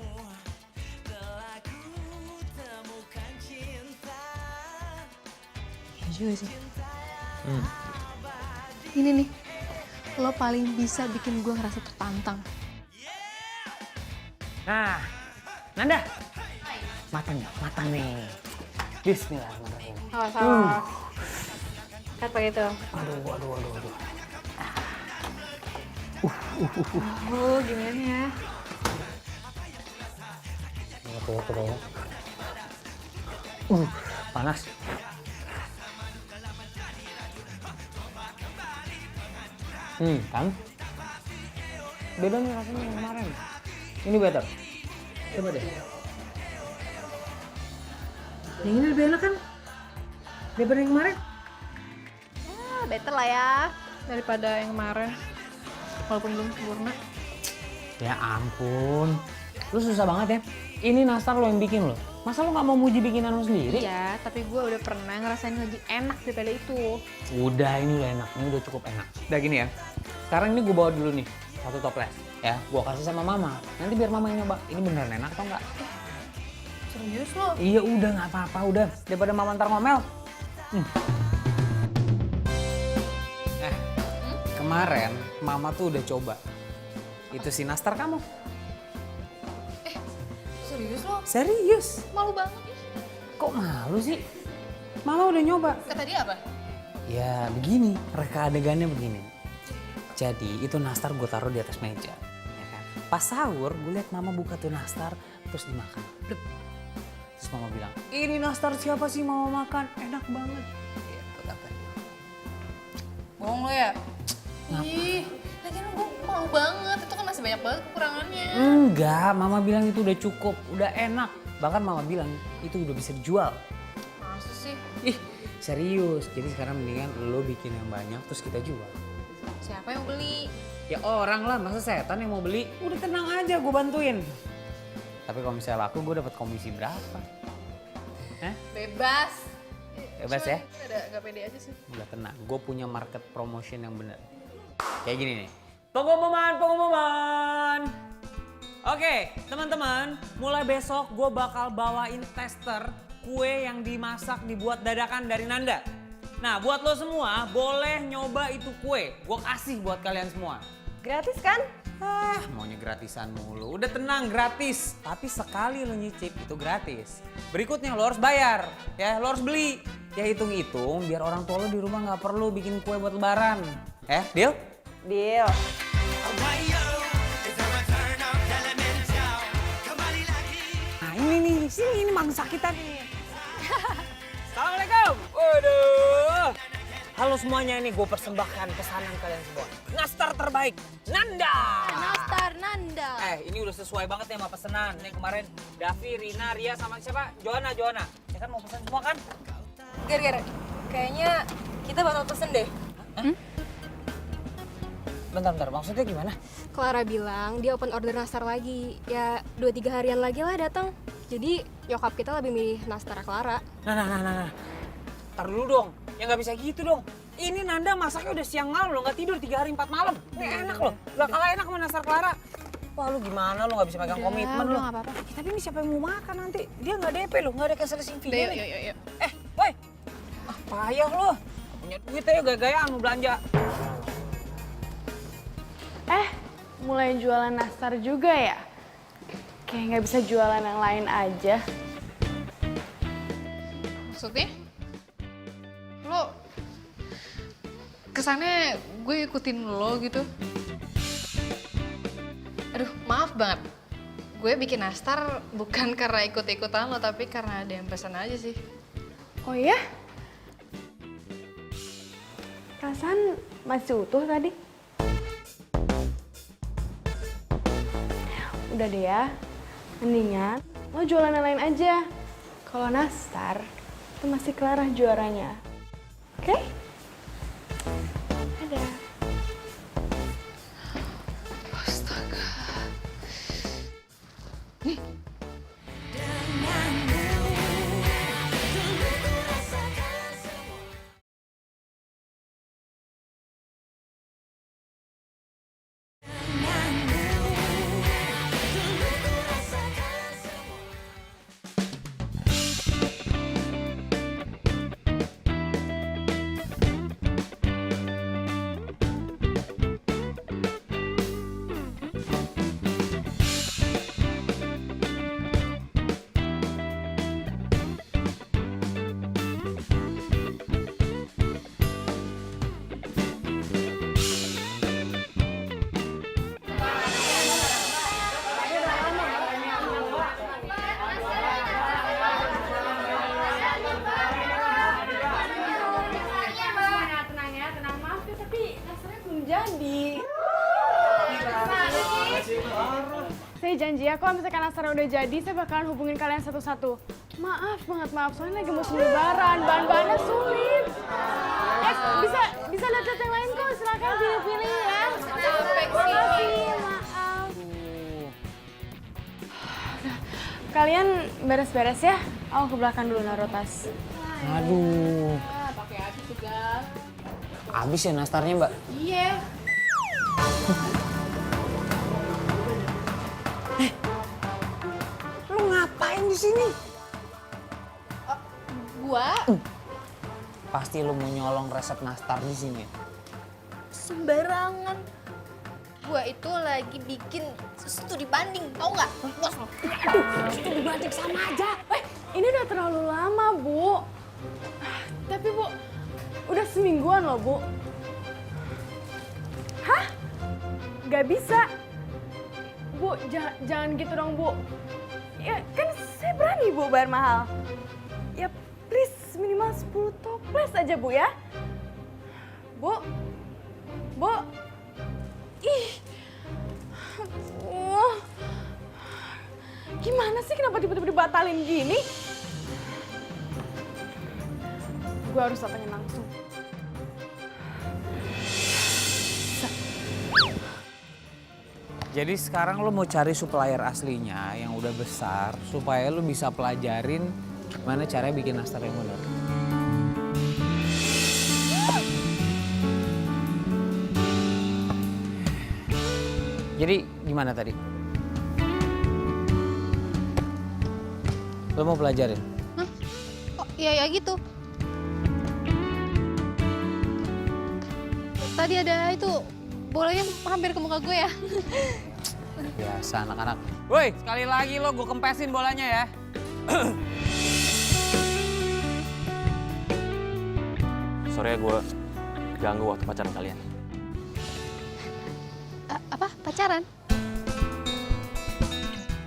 Juga sih. Ini nih, lo paling bisa bikin gue ngerasa tertantang. Nah, Nanda. Matang nih. Bismillahirrahmanirrahim. Salah. Apa gitu? Aduh. Oh, gimana ya? Coba ya. Panas. Kan? Beda nih rasanya yang kemarin. Ini better. Coba deh. Yang ini lebih enak kan? Daripada yang kemarin. Better lah ya daripada yang kemarin. Walaupun belum sempurna. Ya ampun. Lu susah banget ya. Ini nastar lo yang bikin lo. Masa lo gak mau muji bikinan lo sendiri? Iya, tapi gue udah pernah ngerasain lebih enak daripada itu. Udah, ini udah enak. Ini udah cukup enak. Udah gini ya. Sekarang ini gue bawa dulu nih. Satu toples. Ya, gue kasih sama mama. Nanti biar mama yang nyoba. Ini beneran enak atau enggak? Serius lo? Iya udah gak apa-apa. Udah. Daripada mama ntar ngomel. Kemarin mama tuh udah coba. Itu si nastar kamu. Serius lo? Serius? Malu banget nih. Kok malu sih? Mama udah nyoba. Kata dia apa? Ya begini. Reka adegannya begini. Jadi itu nastar gue taruh di atas meja. Ya kan? Pas sahur gue liat mama buka tuh nastar terus dimakan. Blep. Terus mama bilang, ini nastar siapa sih mama makan? Enak banget. Gitu katanya. Bohong lo ya? Ih, lagian gue malu banget. Itu kan masih banyak banget kekurangannya. Enggak, mama bilang itu udah cukup, udah enak. Bahkan mama bilang itu udah bisa dijual. Masa sih? Ih, serius. Jadi sekarang mendingan lo bikin yang banyak terus kita jual. Siapa yang beli? Ya orang lah, masa setan yang mau beli? Udah tenang aja, gue bantuin. Tapi kalau misalnya laku, gue dapat komisi berapa? Hah? Bebas. Bebas ya? Ada gak pede aja sih. Udah tenang, gue punya market promotion yang bener. Kayak gini nih. Pengumuman. Oke, teman-teman, mulai besok gue bakal bawain tester kue yang dimasak dibuat dadakan dari Nanda. Nah, buat lo semua boleh nyoba itu kue. Gue kasih buat kalian semua. Gratis kan? Maunya gratisan mulu. Udah tenang, gratis. Tapi sekali lo nyicip itu gratis. Berikutnya lo harus bayar, ya lo harus beli. Ya hitung-hitung biar orang tua lo di rumah nggak perlu bikin kue buat lebaran. Deal? Deal. Nah ini nih, sini ini mangsa kita nih. Assalamualaikum. Waduh. Halo semuanya, ini gue persembahkan pesanan kalian semua. Nastar terbaik, Nanda. Nastar Nanda. Ini udah sesuai banget ya sama pesanan. Nih kemarin Davi, Rina, Ria sama siapa? Johanna. Ya kan mau pesan semua kan? Ger, kayaknya kita bakal pesen deh. Bentar, maksudnya gimana? Clara bilang dia open order nastar lagi. Ya 2-3 harian lagi lah datang. Jadi nyokap kita lebih milih nastar Clara. Nah. Ntar dulu dong, ya nggak bisa gitu dong. Ini Nanda masaknya udah siang malam loh, nggak tidur 3 hari 4 malam. Ini enak loh, gak kalah enak sama nastar Clara. Wah lu gimana, lu nggak bisa megang komitmen lu. Udah, nggak apa-apa. Tapi ini siapa yang mau makan nanti? Dia nggak DP loh, nggak ada cancellation fee. Yuk. Woi, payah lo. Punya duit aja gaya-gayaan mau belanja. Mulai jualan nastar juga ya? Kayak nggak bisa jualan yang lain aja. Maksudnya? Lo kesannya gue ikutin lo gitu. Aduh, maaf banget. Gue bikin nastar bukan karena ikut-ikutan lo, tapi karena ada yang pesan aja sih. Oh iya? Perasaan masih utuh tadi? Udah deh ya, mendingan lo jualan yang lain aja. Kalau nastar, itu masih Clara juaranya. Oke? Dadah. Astaga. Saya janji ya, kalau misalkan nastarnya udah jadi, saya bakalan hubungin kalian satu-satu. Maaf banget, soalnya lagi musim lebaran, bahan-bahannya sulit. Bisa lihat yang lain kok, silakan pilih-pilih ya. Capek sih. Makasih, maaf. Udah, kalian beres-beres ya, aku ke belakang dulu naruh tas. Aduh. Pakai aja juga. Abis ya nastarnya, Mbak? Iya. Lu ngapain di sini? Gua Pasti lu mau nyolong resep nastar di sini. sembarangan. Gua itu lagi bikin studi banding, tau nggak? Studi banding sama aja. Ini udah terlalu lama, Bu. Tapi Bu, udah semingguan loh, Bu. Hah? Gak bisa. Bu, jangan gitu dong, Bu. Ya kan saya berani, Bu, bayar mahal. Ya please, minimal 10 toples aja, Bu ya. Bu. Ih. Gimana sih kenapa tiba-tiba dibatalin gini? Gue harus datangin langsung. Jadi sekarang lo mau cari supplier aslinya yang udah besar supaya lo bisa pelajarin gimana caranya bikin nastar yang benar. Jadi gimana tadi? Lo mau pelajarin? Hah? Oh iya ya gitu. Tadi ada itu bolanya hampir ke muka gue ya. Biasa anak-anak. Woi, sekali lagi lo gue kempesin bolanya ya. Sorry ya gue ganggu waktu pacaran kalian. Apa? Pacaran?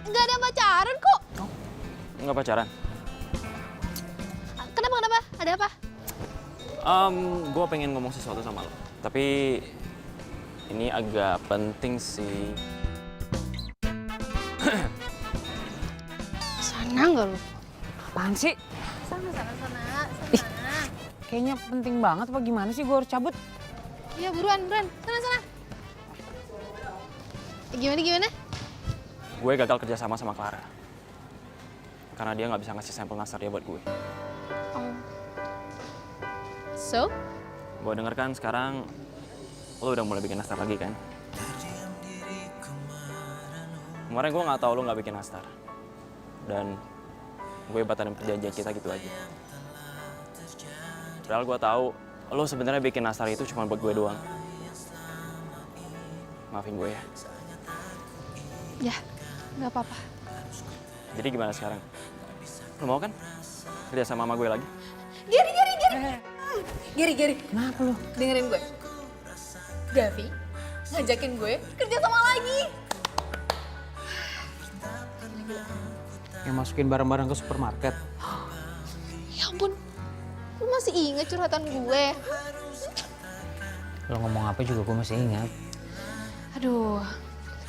Nggak ada pacaran kok. Nggak pacaran? Kenapa? Ada apa? Gue pengen ngomong sesuatu sama lo. Tapi ini agak penting sih. Sana nggak lu? Apaan sih? Sana. Kayaknya penting banget apa gimana sih gue harus cabut? Iya buruan. Sana. Gimana? Gue gagal kerja sama Clara. Karena dia nggak bisa ngasih sampel nastar dia buat gue. So? Gue denger kan sekarang lo udah mulai bikin nastar lagi kan? Kemarin gue nggak tahu lo nggak bikin nastar. Dan gue batalin perjanjian kita gitu aja. Padahal gue tahu lo sebenarnya bikin nastar itu cuma buat gue doang. Maafin gue ya. Ya, nggak apa-apa. Jadi gimana sekarang? Lo mau kan kerja sama gue lagi? Geri. Kenapa lo? Dengerin gue. Davi ngajakin gue kerja sama lagi. Yang masukin barang-barang ke supermarket. Ya ampun, lu masih inget curhatan gue? Lo ngomong apa juga gue masih ingat. Aduh,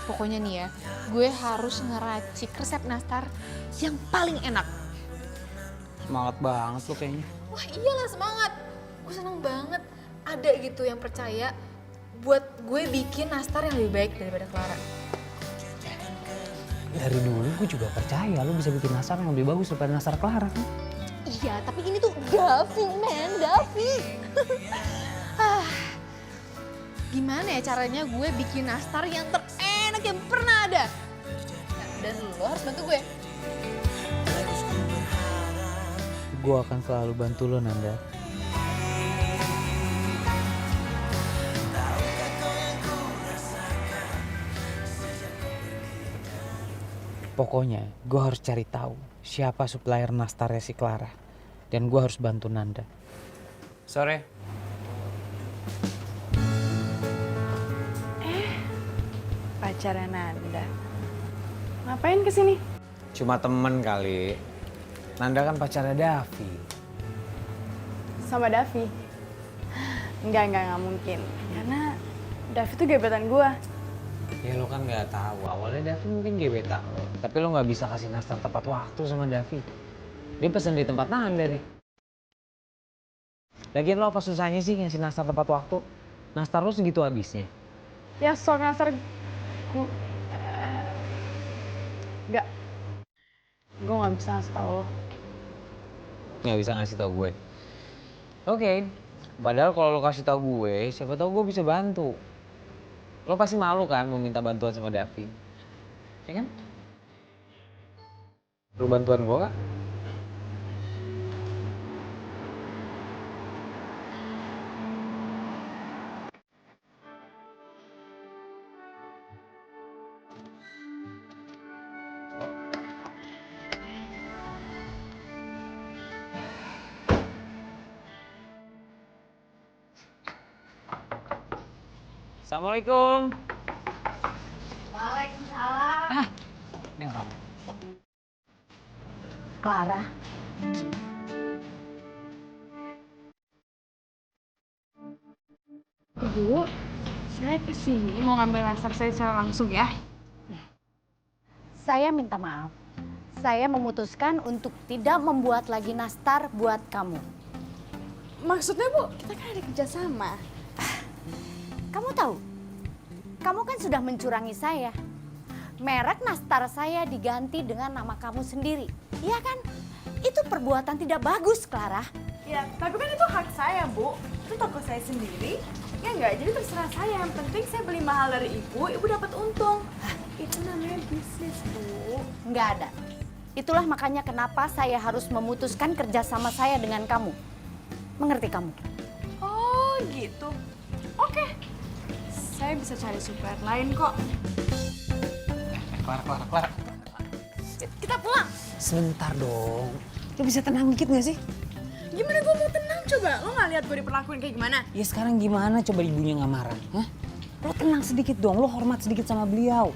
pokoknya nih ya, gue harus ngeracik resep nastar yang paling enak. Semangat banget lo kayaknya. Wah iyalah semangat. Gue seneng banget ada gitu yang percaya buat gue bikin nastar yang lebih baik daripada Clara. Dari dulu gue juga percaya lo bisa bikin nastar yang lebih bagus daripada nastar Clara kan? Iya, tapi ini tuh Davi, Davi. Gimana ya caranya gue bikin nastar yang terenak yang pernah ada? Dan lo harus bantu gue. Gue akan selalu bantu lo, Nanda. Pokoknya gue harus cari tahu siapa supplier nastarnya si Clara. Dan gue harus bantu Nanda. Sore. Pacarnya Nanda. Ngapain kesini? Cuma temen kali. Nanda kan pacarnya Davi. Sama Davi? Enggak mungkin. Karena Davi tuh gebetan gue. Ya lo kan nggak tahu. Awalnya Davi mungkin gebetan lo. Tapi lo nggak bisa kasih nastar tepat waktu sama Davi. Dia pesen di tempat Nanda nih. Lagian lo apa susahnya sih ngasih nastar tepat waktu? Nastar lo segitu habisnya. Ya soal nastar gue... Enggak. Gue gak bisa ngasih tau lo. Nggak bisa ngasih tau gue. Oke. Padahal kalau lo kasih tau gue, siapa tau gue bisa bantu. Lo pasti malu kan meminta bantuan sama Davi. Ya kan? Perlu bantuan gue, Kak? Assalamualaikum. Waalaikumsalam. Ini orang. Clara. Bu, saya kesini mau ngambil nastar saya secara langsung ya. Saya minta maaf. saya memutuskan untuk tidak membuat lagi nastar buat kamu. Maksudnya Bu, kita kan ada kerjasama. Kamu tahu, kamu kan sudah mencurangi saya. Merek nastar saya diganti dengan nama kamu sendiri. Iya kan? Itu perbuatan tidak bagus, Clara. Ya, tapi kan itu hak saya, Bu. Itu toko saya sendiri. Ya enggak, jadi terserah saya. Yang penting saya beli mahal dari ibu dapat untung. Itu namanya bisnis, Bu. Nggak ada. Itulah makanya kenapa saya harus memutuskan kerjasama saya dengan kamu. Mengerti kamu? Oh, gitu. Oke. Saya bisa cari supplier lain kok. Clara. Kita pulang. Sebentar dong. Lo bisa tenang dikit gak sih? Gimana gue mau tenang coba? Lo nggak lihat gue diperlakuin kayak gimana? Ya sekarang gimana coba ibunya nggak marah? Hah? Lo tenang sedikit dong, lo hormat sedikit sama beliau.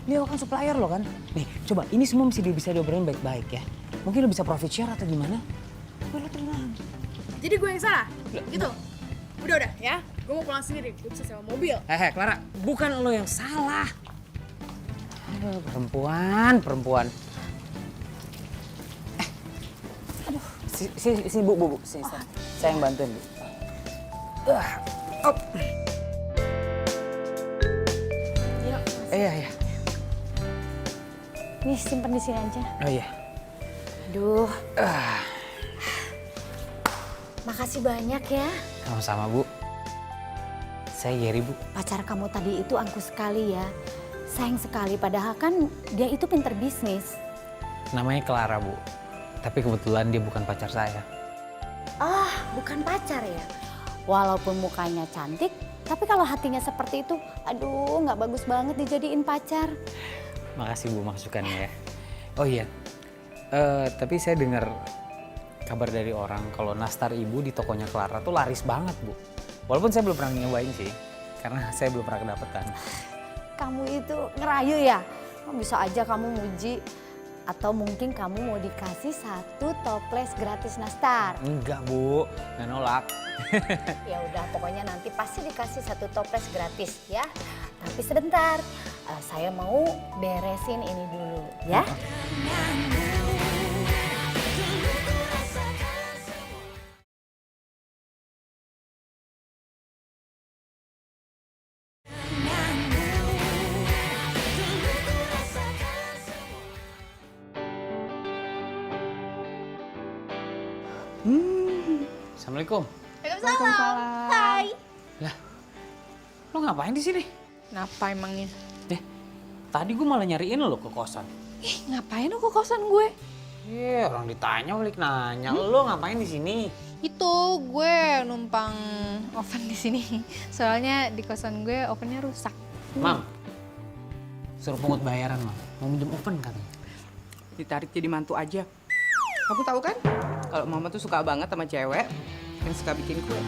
Beliau kan supplier lo kan? Nih coba ini semua mesti bisa diobrolin baik-baik ya. Mungkin lo bisa profit share atau gimana? Lo tenang. Jadi gue yang salah? Gitu? Udah ya. Gue mau pulang sendiri, gue bisa sewa mobil. Clara, bukan lo yang salah. Aduh, perempuan. Aduh, sini Bu. Sini, saya yang bantuin, Bu. Iya. Nih, simpen di sini aja. Oh iya. Aduh. Makasih banyak ya. Sama-sama, Bu. Saya Gary, Bu. Pacar kamu tadi itu angkuh sekali ya. Sayang sekali, padahal kan dia itu pinter bisnis. Namanya Clara, Bu. Tapi kebetulan dia bukan pacar saya. Ah, bukan pacar ya? Walaupun mukanya cantik, tapi kalau hatinya seperti itu, aduh nggak bagus banget dijadiin pacar. Makasih, Bu, masukannya ya. Oh iya, tapi saya dengar kabar dari orang kalau nastar ibu di tokonya Clara tuh laris banget, Bu. Walaupun saya belum pernah nyobain sih, karena saya belum pernah kedapetan. Kamu itu ngerayu ya? Bisa aja kamu muji. Atau mungkin kamu mau dikasih 1 toples gratis nastar. Enggak, Bu, nggak nolak. Ya udah, pokoknya nanti pasti dikasih 1 toples gratis ya. Tapi sebentar, saya mau beresin ini dulu ya. Assalamualaikum. Waalaikumsalam. Hai. Lah, lo ngapain di sini? Kenapa emangnya? Tadi gue malah nyariin lo ke kosan. Ngapain lo ke kosan gue? Orang ditanya balik nanya, lo ngapain di sini? Itu gue numpang oven di sini. Soalnya di kosan gue ovennya rusak. Mam, suruh pungut bayaran, Mam. Mau minjem oven katanya. Ditarik jadi mantu aja. Kamu tahu kan? Kalau mama tuh suka banget sama cewek yang suka bikin kue.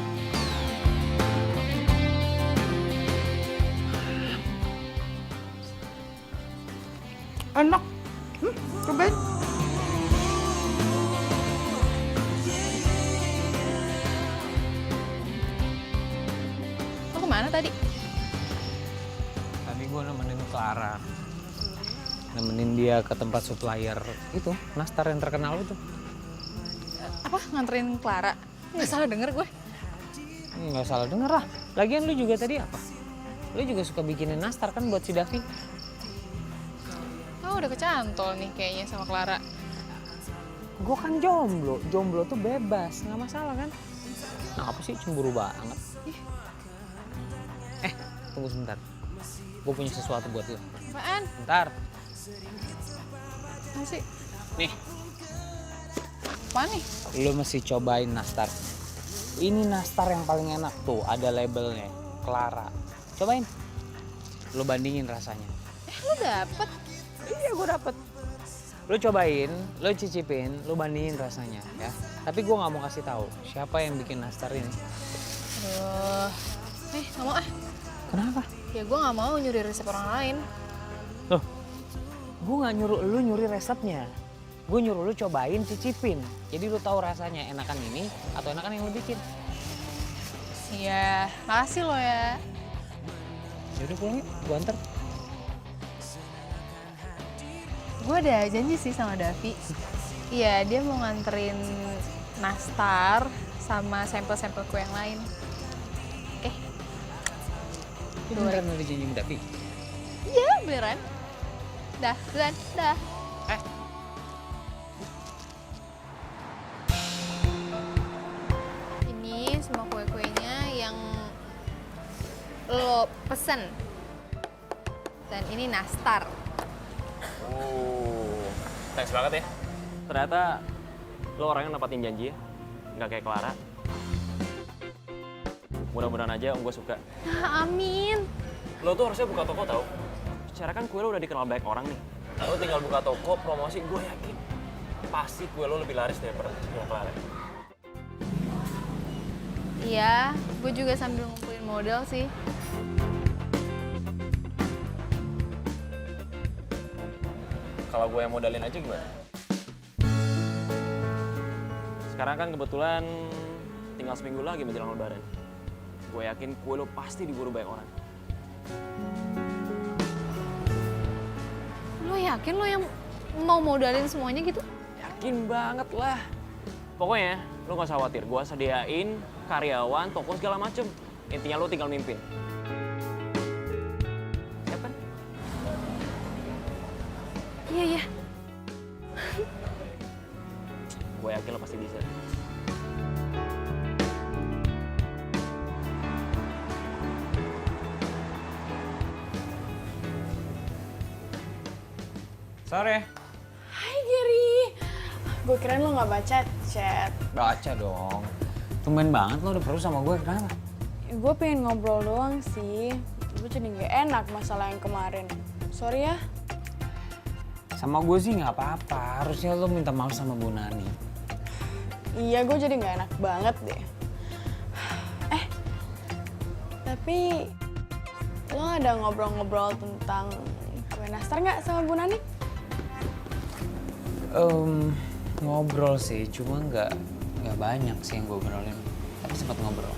Enak. Cobain. Lo kemana tadi? Tadi gue nemenin Clara. Nemenin dia ke tempat supplier itu, nastar yang terkenal itu. Apa, nganterin Clara? Nggak salah denger gue. Nggak salah denger lah. Lagian lu juga tadi apa? Lu juga suka bikinin nastar kan buat si Davi? Oh, udah kecantol nih kayaknya sama Clara. Gue kan jomblo. Jomblo tuh bebas, nggak masalah kan? Nah, apa sih cemburu banget? Tunggu sebentar. Gue punya sesuatu buat lu. Apaan? Bentar. Apa sih? Nih, Apa nih? lu mesti cobain nastar. Ini nastar yang paling enak tuh, ada labelnya, Clara. Cobain. Lu bandingin rasanya. Lo dapet? Iya, gue dapet. Lu cobain, lu cicipin, lu bandingin rasanya ya. Tapi gue nggak mau kasih tahu siapa yang bikin nastar ini. Aduh. Nggak mau ah. Kenapa? Ya gue nggak mau nyuri resep orang lain. Loh, gue nggak nyuruh lu nyuri resepnya. Gue nyuruh lu cobain, cicipin. Jadi lu tahu rasanya enakan ini atau enakan yang lu bikin. Iya, makasih lo ya. Yaudah pulang yuk, gue anter. Gue ada janji sih sama Davi. Iya, dia mau nganterin nastar sama sampel-sampel kue yang lain. Oke. Beneran udah janji sama Davi? Iya, beneran. Dah, duluan, dah. Ini semua kue-kuenya yang lo pesen. Dan ini nastar. Thanks banget ya. Ternyata lo orang yang nepatin janji ya. Nggak kayak Clara. Mudah-mudahan aja om gue suka. Nah, amin. Lo tuh harusnya buka toko tau. Secara kan kue lo udah dikenal banyak orang nih. Lo tinggal buka toko, promosi, gue yakin pasti kue lo lebih laris daripada punya Clara. Iya, gue juga sambil ngumpulin modal sih. Kalau gue yang modalin aja gimana? Sekarang kan kebetulan tinggal seminggu lagi menjelang lebaran. Gue yakin kue lo pasti diburu banyak orang. Lo yakin lo yang mau modalin semuanya gitu? Yakin banget lah. Pokoknya lo gak usah khawatir, gue sediain karyawan, toko segala macem. Intinya lo tinggal mimpin. Siap kan? Iya, iya. Gue yakin lo pasti bisa. Sore. Hai Gary. Gue kirain lo nggak baca chat. Baca dong. Tumben banget lo udah perlu sama gue, kenapa? Gue pengen ngobrol doang sih. Gue jadi nggak enak masalah yang kemarin. Sorry ya. Sama gue sih nggak apa-apa, harusnya lo minta maaf sama Bu Nani. Iya, gue jadi nggak enak banget deh. Tapi lo ada ngobrol-ngobrol tentang kue nastar nggak sama Bu Nani? Ngobrol sih, cuma nggak banyak sih yang gue obrolin. Tapi sempat ngobrol.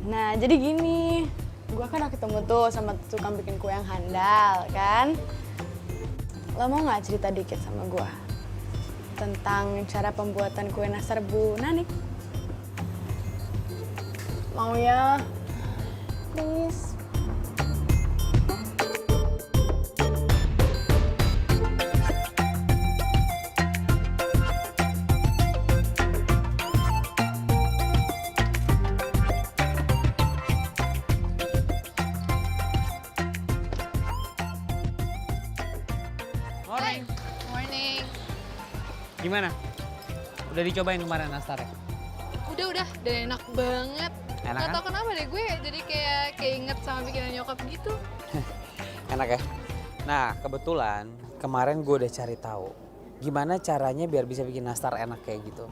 Nah, jadi gini. Gue kan ketemu tuh sama tukang bikin kue yang handal, kan? Lo mau nggak cerita dikit sama gue tentang cara pembuatan kue nastar Bu Nani? Mau ya? Please. Morning. Morning. Gimana? Udah dicobain kemarin nastarnya? Udah, dan enak banget. Enak Gak kan? tau kenapa deh, gue jadi kayak inget sama bikinan nyokap gitu. Enak ya? Nah, kebetulan kemarin gue udah cari tahu gimana caranya biar bisa bikin nastar enak kayak gitu.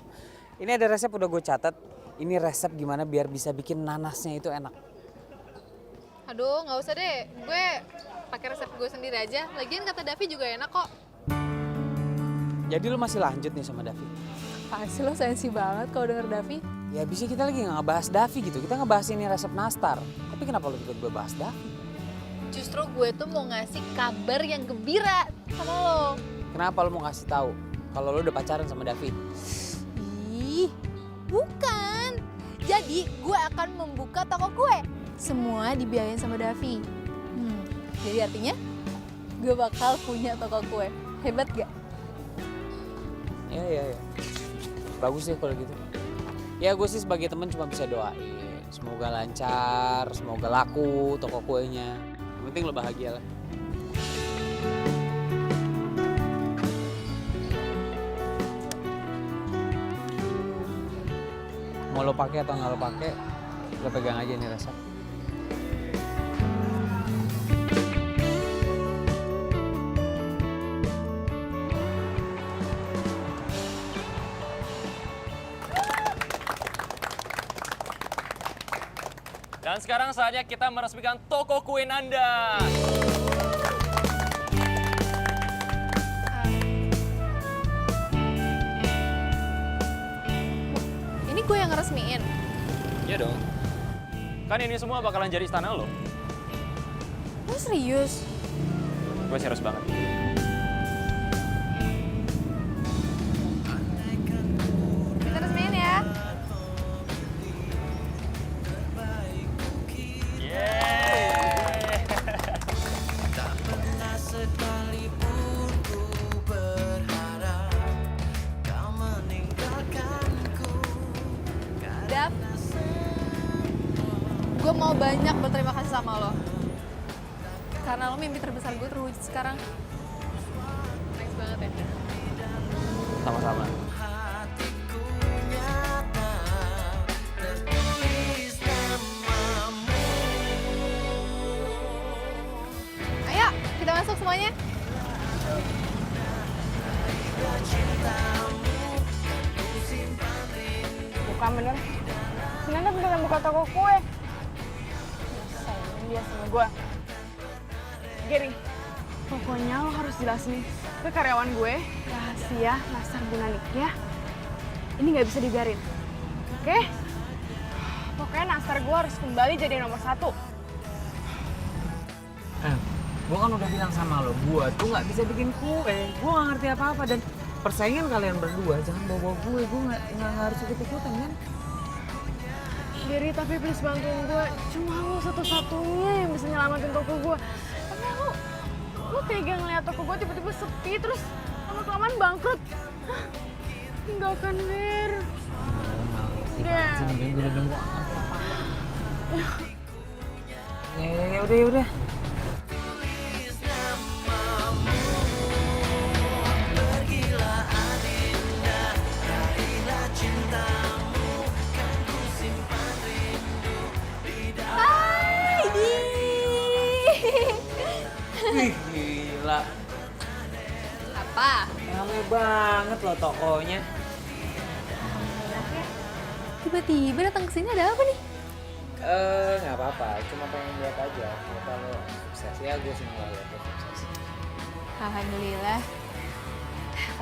Ini ada resep udah gue catat. Ini resep gimana biar bisa bikin nanasnya itu enak. Aduh, nggak usah deh. Gue pakai resep gue sendiri aja. Lagian kata Davi juga enak kok. Jadi lo masih lanjut nih sama Davi? Pasti lo sensi banget kalau denger Davi. Ya bisa kita lagi nggak ngebahas Davi gitu. Kita ngebahas ini resep nastar. Tapi kenapa lo tiba-tiba bahas Davi? Justru gue tuh mau ngasih kabar yang gembira sama lo. Kenapa lo mau ngasih tahu kalau lo udah pacaran sama Davi? Ih, bukan. Jadi gue akan membuka toko kue. Semua dibiayain sama Davi. Jadi artinya gue bakal punya toko kue. Hebat gak? Ya. Bagus sih kalau gitu. Ya gue sih sebagai teman cuma bisa doain. Semoga lancar, semoga laku toko kuenya. Yang penting lo bahagia lah. Mau lo pakai atau nggak lo pakai, lo pegang aja nih resep. Dan sekarang saatnya kita meresmikan toko kue Nanda. Ini gue yang ngeresmiin. Iya dong. Kan ini semua bakalan jadi istana lo. Lo serius? Gue serius banget. Gue mau banyak berterima kasih sama lo. Karena lo mimpi terbesar gue terwujud sekarang. Thanks banget ya. Sama-sama. Ayo, kita masuk semuanya. Bukan bener. Si Nanda beneran buka toko kue. Sayang dia sama gue. Gary, pokoknya lo harus jelasin ke karyawan gue rahasia Nastar Bu Nanik ya. Ini nggak bisa dibiarin. Oke? Pokoknya Nastar gue harus kembali jadi nomor 1. Gue kan udah bilang sama lo, gue tuh nggak bisa bikin kue. Gue nggak ngerti apa-apa dan persaingan kalian berdua jangan bawa gue nggak harus ikut-ikutan kan. Gary, tapi please bantuin gue. Cuma lo satu-satunya yang bisa nyelamatin toko gue. Tapi lo tega ngeliat toko gue tiba-tiba sepi terus lama-kelamaan bangkrut. Hah? Enggak kan, Ger? Sini gue udah nunggu. Ya udah. Wih, gila. Apa? Rame banget loh tokonya. Tiba-tiba datang ke sini ada apa nih? Nggak apa-apa, cuma pengen lihat aja. Kalau sukses ya gue seneng lihat lo sukses. Alhamdulillah.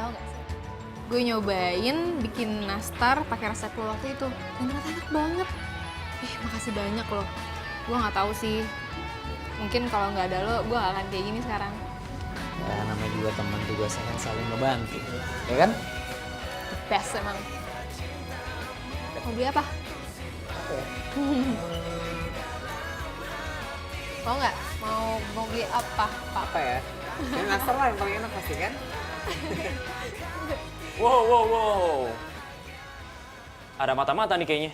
Tahu nggak sih? Gue nyobain bikin nastar pakai resep lo waktu itu. Dan ternyata enak banget. Makasih banyak loh. Gue nggak tahu sih. Mungkin kalau nggak ada lo, gue gak akan kayak gini sekarang. Ya namanya juga teman tugasnya kan saling ngebantu, ya kan? Best emang. Mau beli apa? Mau nggak? Mau beli apa? Apa ya? Ini nastar lah yang paling enak pasti kan? Wow. Ada mata-mata nih kayaknya.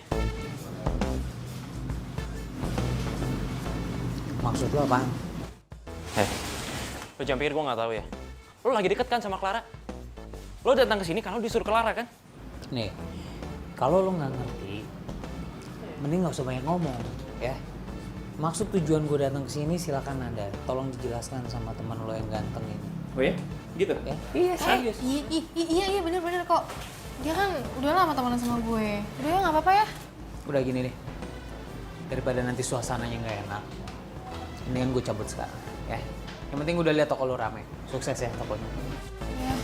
Maksud lo apaan? Lo jangan pikir gue nggak tahu ya. Lo lagi deket kan sama Clara? Lo datang ke sini karena lo disuruh Clara kan? Nih, kalau lo nggak ngerti, mending nggak usah banyak ngomong, ya. Maksud tujuan gue datang ke sini silakan Anda. Tolong dijelaskan sama teman lo yang ganteng ini. Oh ya? Gitu? Ya? Iya, serius. Iya bener kok. Dia kan udah lama temenan sama gue. Udah ya nggak apa-apa ya. Udah gini deh. Daripada nanti suasananya nggak enak, mendingan gue cabut sekarang, ya. Yang penting gue udah lihat toko lo rame. Sukses ya tokonya. Iya.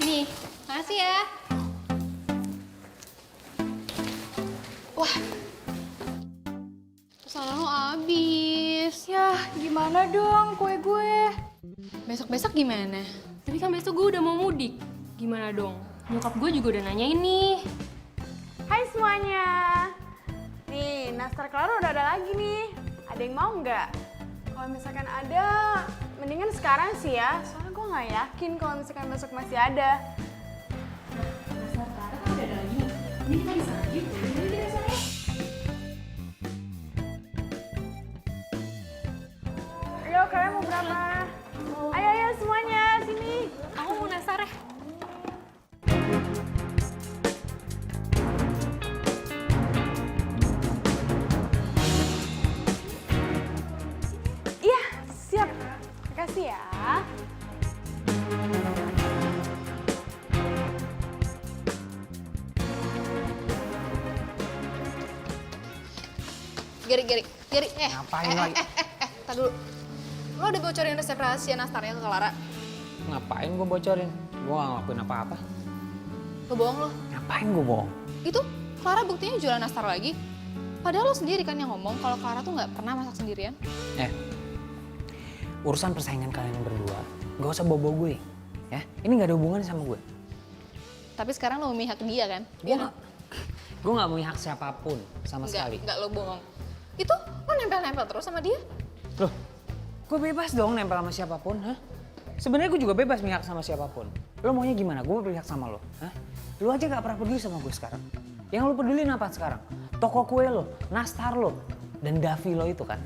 Nih, makasih ya. Wah, pesanan lo habis. Yah, gimana dong kue gue? Besok-besok gimana? Tapi kan besok gue udah mau mudik. Gimana dong? Nyokap gue juga udah nanyain nih. Hai semuanya. Nih, nastar Clara udah ada lagi nih. Ada yang mau nggak? Kalau misalkan ada, mendingan sekarang sih ya. Soalnya gue nggak yakin kalau misalkan besok masih ada. Nastar Clara kan udah ada lagi nih. Ini kita bisa lagi. Ini kita sana. Ayo, kalian mau berapa? Ayo semuanya, sini. Aku mau nastar ya. Iya, siap. Makasih ya. Geri. Ngapain lagi? Tar dulu. Lo udah bocorin resep rahasia nastarnya ke Clara? Ngapain gue bocorin? Gue gak ngelakuin apa-apa. Lo bohong lo. Ngapain gue bohong? Itu Clara buktinya jualan nastar lagi. Padahal lo sendiri kan yang ngomong kalau Clara tuh nggak pernah masak sendirian. Urusan persaingan kalian berdua, gak usah bawa-bawa gue. Ya, ini gak ada hubungannya sama gue. Tapi sekarang lo memihak dia kan? Gue Gue gak memihak siapapun sama sekali. Enggak, lo bohong. Itu lo nempel-nempel terus sama dia? Loh, gue bebas dong nempel sama siapapun, ha? Sebenarnya gue juga bebas mihak sama siapapun. Lo maunya gimana? Gue berpihak sama lo, ha? Lo aja gak pernah peduli sama gue sekarang. Yang lo pedulin apa sekarang? Toko kue lo, nastar lo, dan Davi lo itu kan.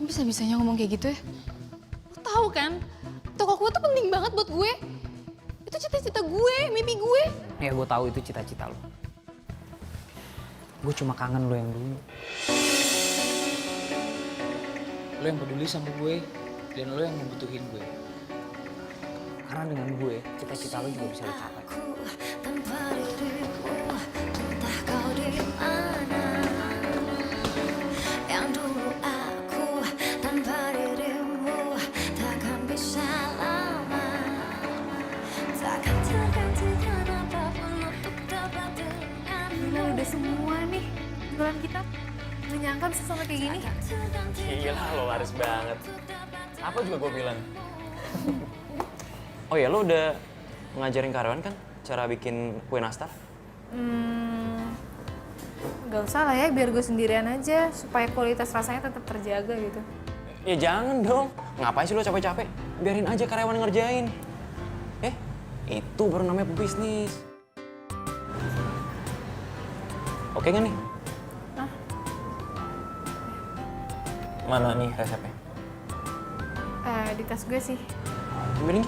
Bisa-bisanya ngomong kayak gitu ya? Lo tahu kan, toko kue tuh penting banget buat gue. Itu cita-cita gue, mimpi gue. Ya gue tahu itu cita-cita lo. Gue cuma kangen lo yang dulu. Lo yang peduli sama gue, dan lo yang membutuhin gue. Karena dengan gue, cita-cita lo juga bisa dicapai. Udah semua nih jualan kita. Gak nyangka bisa sampai kayak gini. Gila, lo laris banget. Apa juga gue bilang. Oh ya, lo udah ngajarin karyawan kan cara bikin kue nastar? Gak usah lah ya, biar gue sendirian aja. Supaya kualitas rasanya tetap terjaga gitu. Ya jangan dong. Ngapain sih lo capek-capek? Biarin aja karyawan ngerjain. Itu baru namanya pebisnis. Oke nggak nih? Hah? Mana nih resepnya? Di tas gue sih. Ambilin.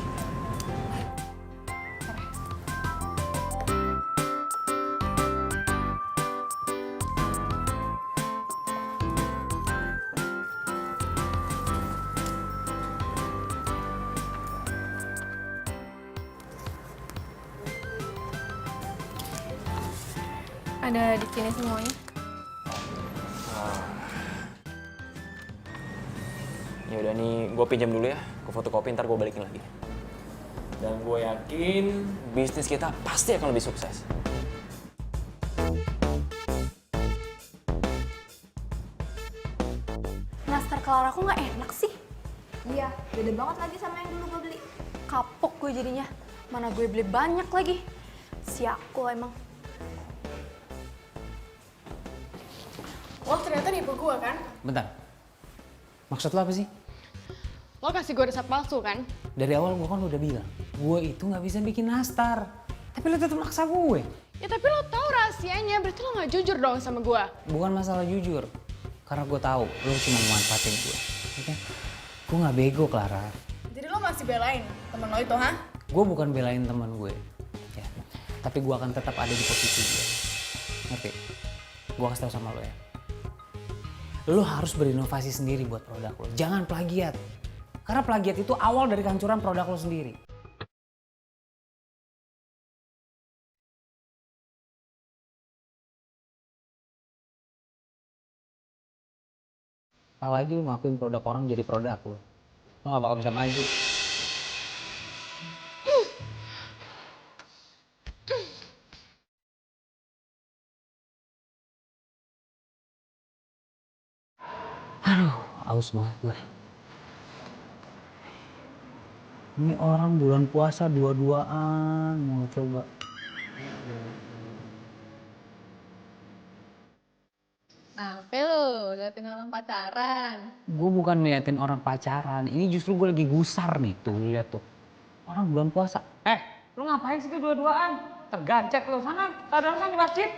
Ada di sini semuanya. Ya udah nih, gue pinjam dulu ya. Gue fotokopi, ntar gue balikin lagi. Dan gue yakin bisnis kita pasti akan lebih sukses. Nastar Clara aku nggak enak sih. Iya, beda banget lagi sama yang dulu gue beli. Kapok gue jadinya. Mana gue beli banyak lagi. Siako emang. Lo ternyata nipu gue kan? Bentar. Maksud lo apa sih? Lo kasih gue resep palsu kan? Dari awal gue kan udah bilang, gue itu nggak bisa bikin nastar. Tapi lo tetap maksa gue. Ya tapi lo tahu rahasianya, berarti lo nggak jujur dong sama gue. Bukan masalah jujur. Karena gue tahu lo cuma memanfaatin gue. Oke? Gue nggak bego, Clara. Jadi lo masih belain temen lo itu, ha? Gue bukan belain teman gue. Ya. Tapi gue akan tetap ada di posisi dia. Ngerti? Gue kasih tau sama lo ya. Lo harus berinovasi sendiri buat produk lo. Jangan plagiat. Karena plagiat itu awal dari kehancuran produk lo sendiri. Apalagi lo ngakuin produk orang jadi produk lo. Lo gak bakal bisa maju. Aduh, aus banget gue. Ini orang bulan puasa dua-duaan mau coba. Apa lo? Liatin orang pacaran. Gue bukan ngeliatin orang pacaran, ini justru gue lagi gusar nih, tuh lihat tuh. Orang bulan puasa. Lu ngapain sih dua-duaan? Tergancet lu sana, tadarusan di masjid.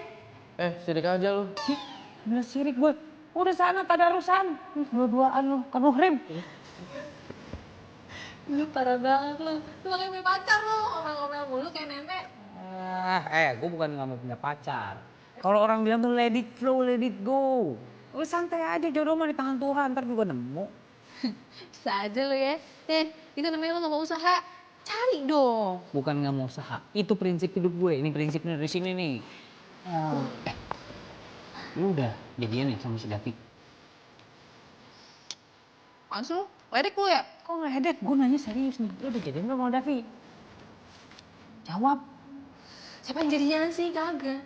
Sirik aja lu. Bila sirik gue, udah sana tadarusan. Dua-duaan lu, kan muhrim. Lu parah banget lo. Lu pakai punya pacar lo, ngomel-ngomel mulu kayak nenek. Gue bukan nggak mau punya pacar. Kalau orang bilang tuh let it flow, let it go. Lu santai aja, jodoh mah di tangan Tuhan, ntar juga nemu. Bisa aja lo ya. Itu namanya lo gak mau usaha. Cari dong. Bukan nggak mau usaha, itu prinsip hidup gue. Ini prinsipnya dari sini nih. Lu udah jadian ya sama si Davi? Masuk, ledek lu ya? Kok nggak hedek? Gue nanya serius nih. Lu udah jadian belum sama Davi? Jawab. Siapa yang jadian sih? Kagak.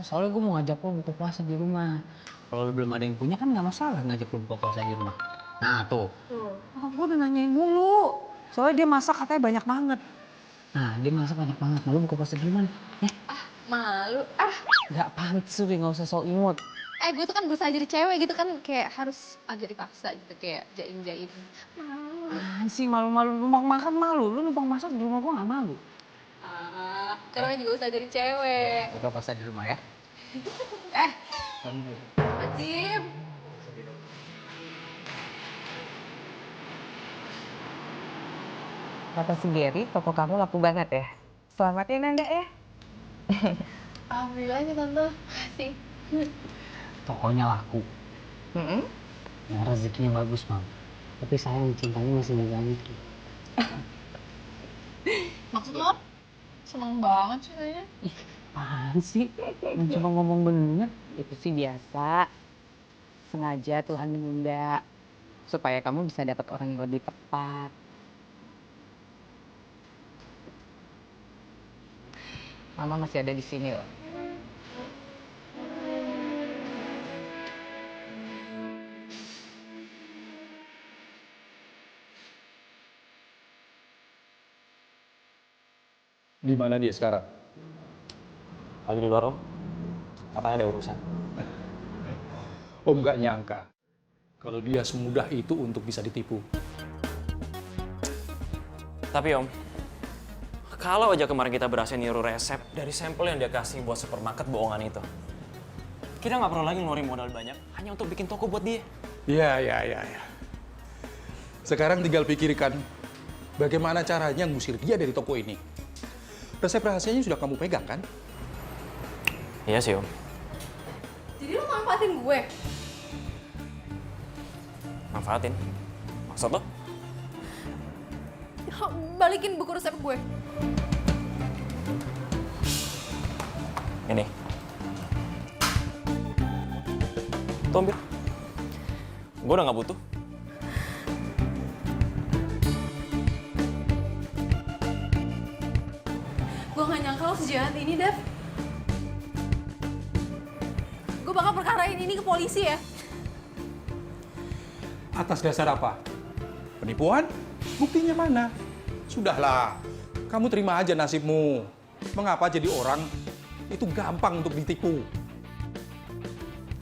Soalnya gue mau ngajak lo buka puasa di rumah. Kalau belum ada yang punya kan nggak masalah ngajak lo buka puasa di rumah. Nah tuh. Gue udah nanyain mulu. Soalnya dia masak katanya banyak banget. Nah dia masak banyak banget. Mau lo buka puasa di rumah nih? Ya? Malu. Ah, Gak pantes Wi, gak usah sok imut. gue tuh kan berusaha jadi cewek gitu kan, kayak harus agak dipaksa gitu, kayak jaim-jaim. Malu. Sih malu-malu, numpang makan malu. Lu numpang masak di rumah gua gak malu. Karena juga usaha jadi cewek. Buka paksa di rumah ya. Wajib. Kata si Gary, toko kamu laku banget ya. Selamat ya Nanda ya. Alhamdulillah nih Tante. Makasih. Tokonya laku. Nah, rezekinya bagus, Bang. Tapi sayang cintanya masih ganti. Maksud lo? Seneng banget sih kayaknya. Apaan sih? Cuma ngomong bener. Itu sih biasa. Sengaja Tuhan menunda supaya kamu bisa dapat orang yang lebih tepat. Mama masih ada di sini loh. Di mana dia sekarang? Lagi di luar, Om. Katanya ada urusan. Om gak nyangka kalau dia semudah itu untuk bisa ditipu. Tapi Om, kalau aja kemarin kita berhasil niru resep dari sampel yang dia kasih buat supermarket bohongan itu, kita nggak perlu lagi ngeluarin modal banyak hanya untuk bikin toko buat dia. Ya. Sekarang tinggal pikirkan bagaimana caranya ngusir dia dari toko ini. Resep rahasianya sudah kamu pegang kan? Iya sih Om. Jadi lo manfaatin gue? Manfaatin. Maksud lo? Balikin buku resep gue. Ini. Tuh ambil. Gue udah nggak butuh. Gue gak nyangka lo sejahat ini, Dev. Gue bakal perkarain ini ke polisi ya. Atas dasar apa? Penipuan? Buktinya mana? Sudahlah, kamu terima aja nasibmu. Mengapa jadi orang itu gampang untuk ditipu?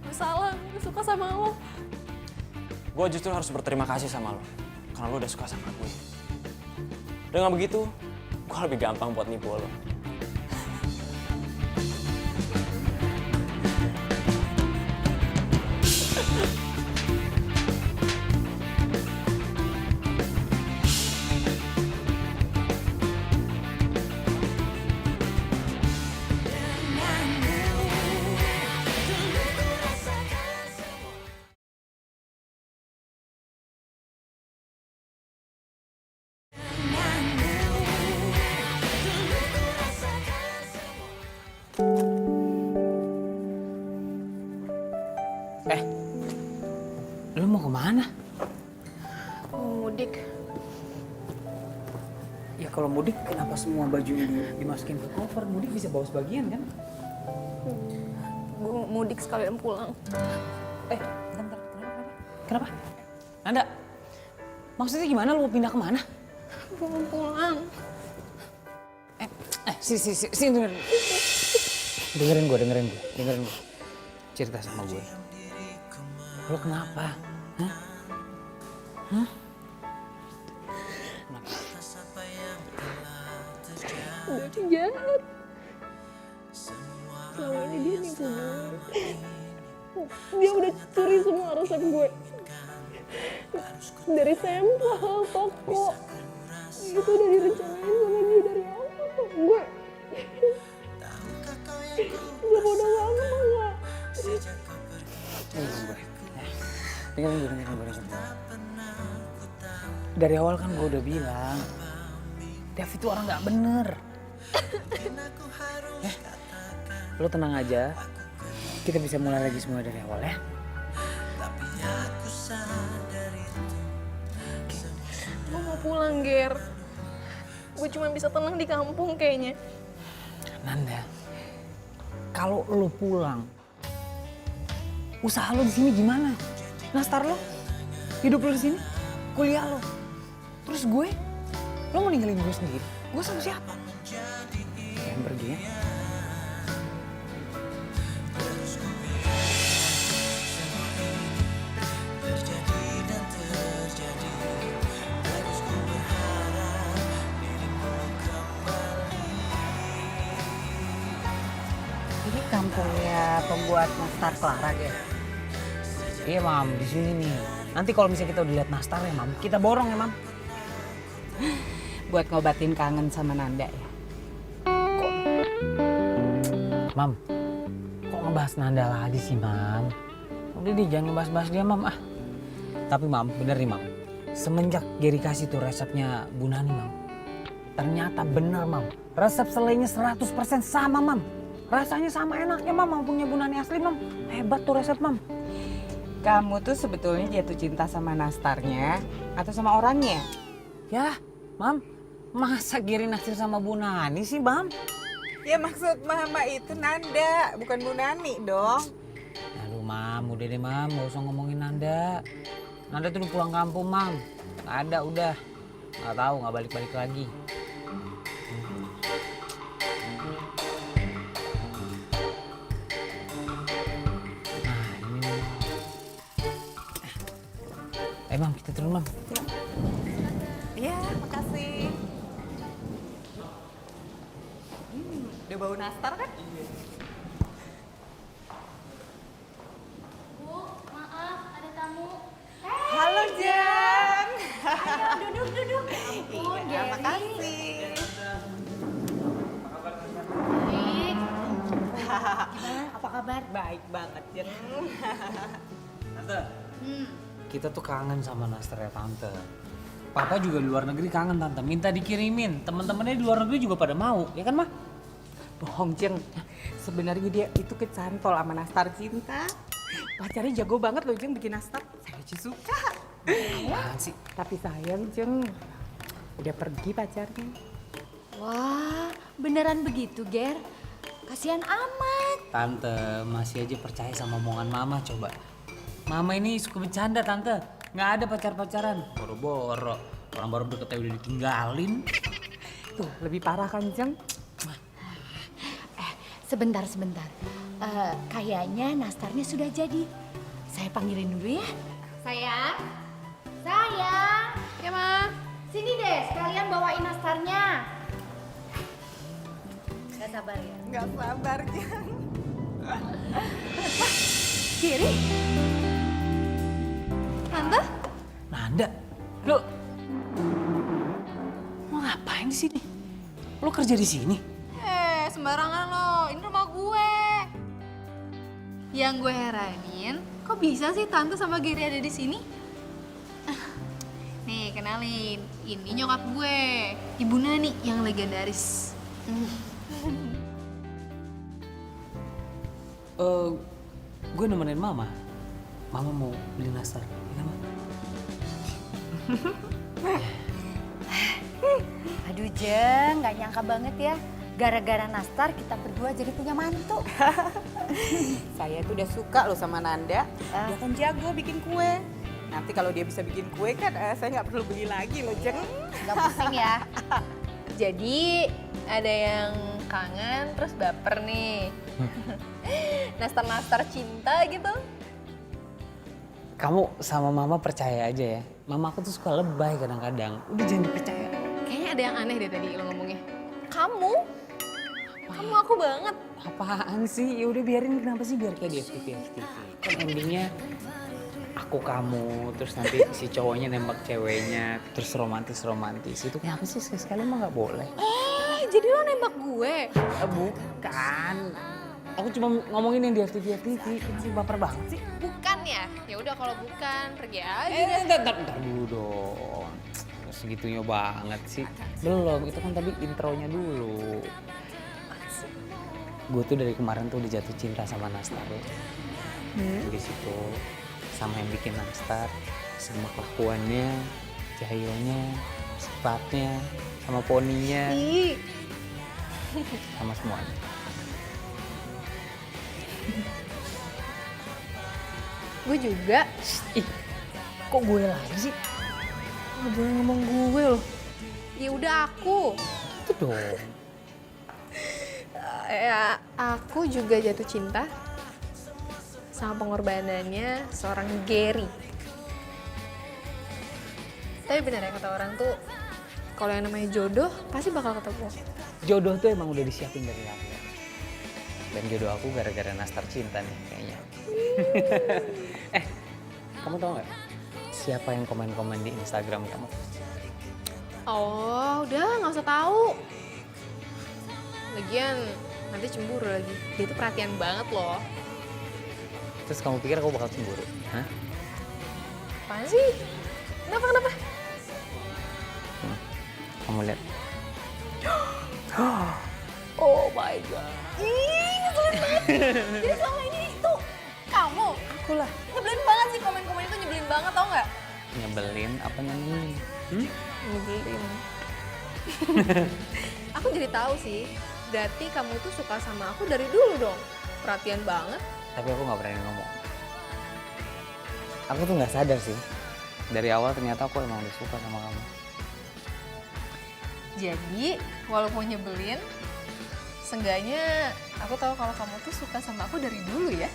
Gue salah, gue suka sama lo. Gue justru harus berterima kasih sama lo. Karena lo udah suka sama gue. Dengan begitu, gue lebih gampang buat nipu lo. Lu mau kemana? Mau mudik. Ya kalau mudik kenapa semua baju ini dimasukin ke koper? Mudik bisa bawa sebagian kan? Gue mau mudik sekalian pulang. Bentar. Kenapa? Nanda, maksudnya gimana? Lu mau pindah kemana? Gue mau pulang. Sini dengerin gue. Cerita sama gue. Lo kenapa? Hah? Kenapa? Udah jahat. Selama ini dia nipu gue. Dia udah curi semua resep gue. Dari sampel, toko. Itu udah direncanain sama dia dari awal. Gue bodoh banget tau gak? Dengerin gue. Dari awal kan gue udah bilang, Dev itu orang gak bener. Lo tenang aja, kita bisa mulai lagi semua dari awal ya. Gue mau pulang, Ger. Gue cuma bisa tenang di kampung kayaknya. Nanda, kalau lo pulang, usaha lo di sini gimana? Nastar lo, hidup lo di sini, kuliah lo, terus gue, lo mau ninggalin gue sendiri? Gue sama siapa? Jangan pergi ya. Ini kampungnya pembuat nastar Clara, Ger. Iya mam, di sini nih. Nanti kalau misalnya kita udah lihat nastar ya mam, kita borong ya mam. Buat ngobatin kangen sama Nanda ya. Mam, kok ngebahas Nanda lagi sih mam? Udah deh jangan ngebahas-bahas dia mam ah. Tapi mam, bener nih mam. Semenjak Geri kasih tuh resepnya Bu Nani mam. Ternyata bener mam, resep selainya 100% sama mam. Rasanya sama enaknya mam, punya Bu Nani asli mam. Hebat tuh resep mam. Kamu tuh sebetulnya jatuh cinta sama nastarnya atau sama orangnya? Ya, mam, masa Geri naksir sama Bu Nani sih mam? Ya maksud Mama itu Nanda, bukan Bu Nani dong. Aduh mam, udah deh mam, gak usah ngomongin Nanda. Nanda tuh udah pulang kampung mam, gak ada udah. Gak tahu, gak balik-balik lagi. Nah ini nih. Mam, kita turun mam. Iya, makasih. Udah bau nastar kan? Bu, maaf ada tamu. Halo Jan. Ayo duduk. Ampun, Iya, Geri. makasih. Baik. Gimana? Apa kabar? Baik banget Jan. Tante, kita tuh kangen sama nastar ya tante. Papa juga di luar negeri kangen tante, minta dikirimin. Teman-temannya di luar negeri juga pada mau, ya kan mah? Bohong Jeng, sebenarnya dia itu kecantol sama nastar cinta. Pacarnya jago banget loh Jeng bikin nastar. Saya sih suka. Apaan sih? Tapi sayang Jeng, udah pergi pacarnya. Wah, beneran begitu, Ger? Kasihan amat. Tante masih aja percaya sama omongan mama coba. Mama ini suka bercanda tante, nggak ada pacar-pacaran. Boro-boro, orang baru deket udah ditinggalin. Tuh, lebih parah kan Jeng? Sebentar. Kayaknya nastarnya sudah jadi. Saya panggilin dulu ya. Sayang. Ya, Ma. Sini deh, sekalian bawain nastarnya. Gak sabar ya? Gak sabar Jan. Geri? Tante? Nanda, lo ngapain di sini? Lo kerja di sini? Sembarangan lo, ini rumah gue. Yang gue heranin, kok bisa sih Tante sama Geri ada di sini? Nih, kenalin. Ini nyokap gue, Ibu Nani yang legendaris. Gue nemenin mama. Mama mau beli nastar, ya kan, Ma? Aduh Jeng, gak nyangka banget ya. Gara-gara nastar kita berdua jadi punya mantu. Saya tuh udah suka loh sama Nanda. Dia kan jago bikin kue. Nanti kalau dia bisa bikin kue kan saya nggak perlu beli lagi loh Jeng. Gak pusing ya. Jadi ada yang kangen terus baper nih. Nastar-nastar cinta gitu. Kamu sama mama percaya aja ya. Mama aku tuh suka lebay kadang-kadang. Udah jangan dipercaya. Kayaknya ada yang aneh deh tadi lo ngomongnya. Kamu? Kamu aku banget. Apaan sih? Ya udah biarin, kenapa sih biar kayak di FTV. Kan endingnya aku kamu, terus nanti si cowoknya nembak ceweknya, terus romantis. Itu kenapa sih sekali-sekali mah nggak boleh? Jadi lo nembak gue? Bukan. Aku cuma ngomongin yang di FTV. Kenapa sih baper banget sih? Bukan ya? Ya udah kalau bukan pergi aja. Ntar dulu dong. Segitunya banget sih. Belum, itu kan tadi intronya dulu. Gue tuh dari kemarin tuh udah jatuh cinta sama nastar. Di situ sama yang bikin nastar, sama kelakuannya, cahayanya, sifatnya, sama poninya, sama semuanya. Gue juga. Ih, kok gue lagi sih? Gak boleh ngomong gue loh. Ya udah aku. Itu dong. Ya, aku juga jatuh cinta sama pengorbanannya seorang Geri. Tapi benar ya kata orang tuh, kalau yang namanya jodoh pasti bakal ketemu. Jodoh tuh emang udah disiapin dari awal. Dan jodoh aku gara-gara nastar cinta nih kayaknya. Kamu tau nggak siapa yang komen-komen di Instagram kamu? Oh, udah nggak usah tahu. Lagian nanti cemburu lagi. Dia tuh perhatian banget loh. Terus kamu pikir aku bakal cemburu? Hah? Apaan sih? Kenapa? Kamu lihat. Oh my god. Ih, ngeselin banget. Jadi selama ini tuh kamu. Aku lah. Nyebelin banget sih komen-komen itu, nyebelin banget tau nggak? Nyebelin apa nyenengin? Nyebelin. Aku jadi tahu sih. Berarti kamu tuh suka sama aku dari dulu dong. Perhatian banget. Tapi aku nggak berani ngomong. Aku tuh nggak sadar sih. Dari awal ternyata aku emang udah suka sama kamu. Jadi, walaupun nyebelin, seenggaknya aku tahu kalau kamu tuh suka sama aku dari dulu ya.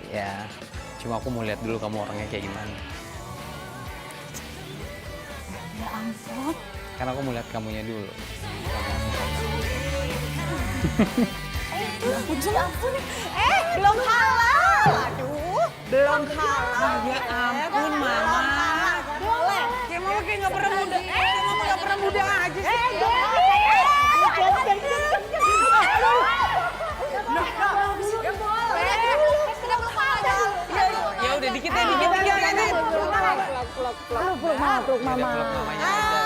Ya, cuma aku mau lihat dulu kamu orangnya kayak gimana. Ya ampun. Karena aku mau lihat kamunya dulu. Belum halal. Aduh, belum halal. Ya ampun, Mama. Boleh. Kayak Mama kayak nggak pernah muda. Kayak Mama nggak pernah muda aja sih. Ya udah dikit ya, dikit aja. Peluk mamanya aja.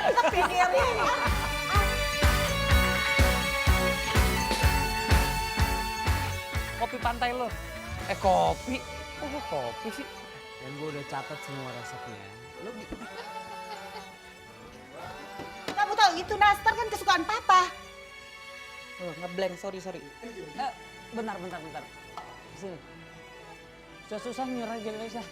Tetep ini yang ini. Kopi pantai lo. Kopi? Kok kopi sih? Dan gue udah catat semua resepnya. Lo Kamu tahu itu nastar kan kesukaan papa. Ngeblank, sorry. Bentar. Sini. Susah-susah nyuruh aja, Lisa.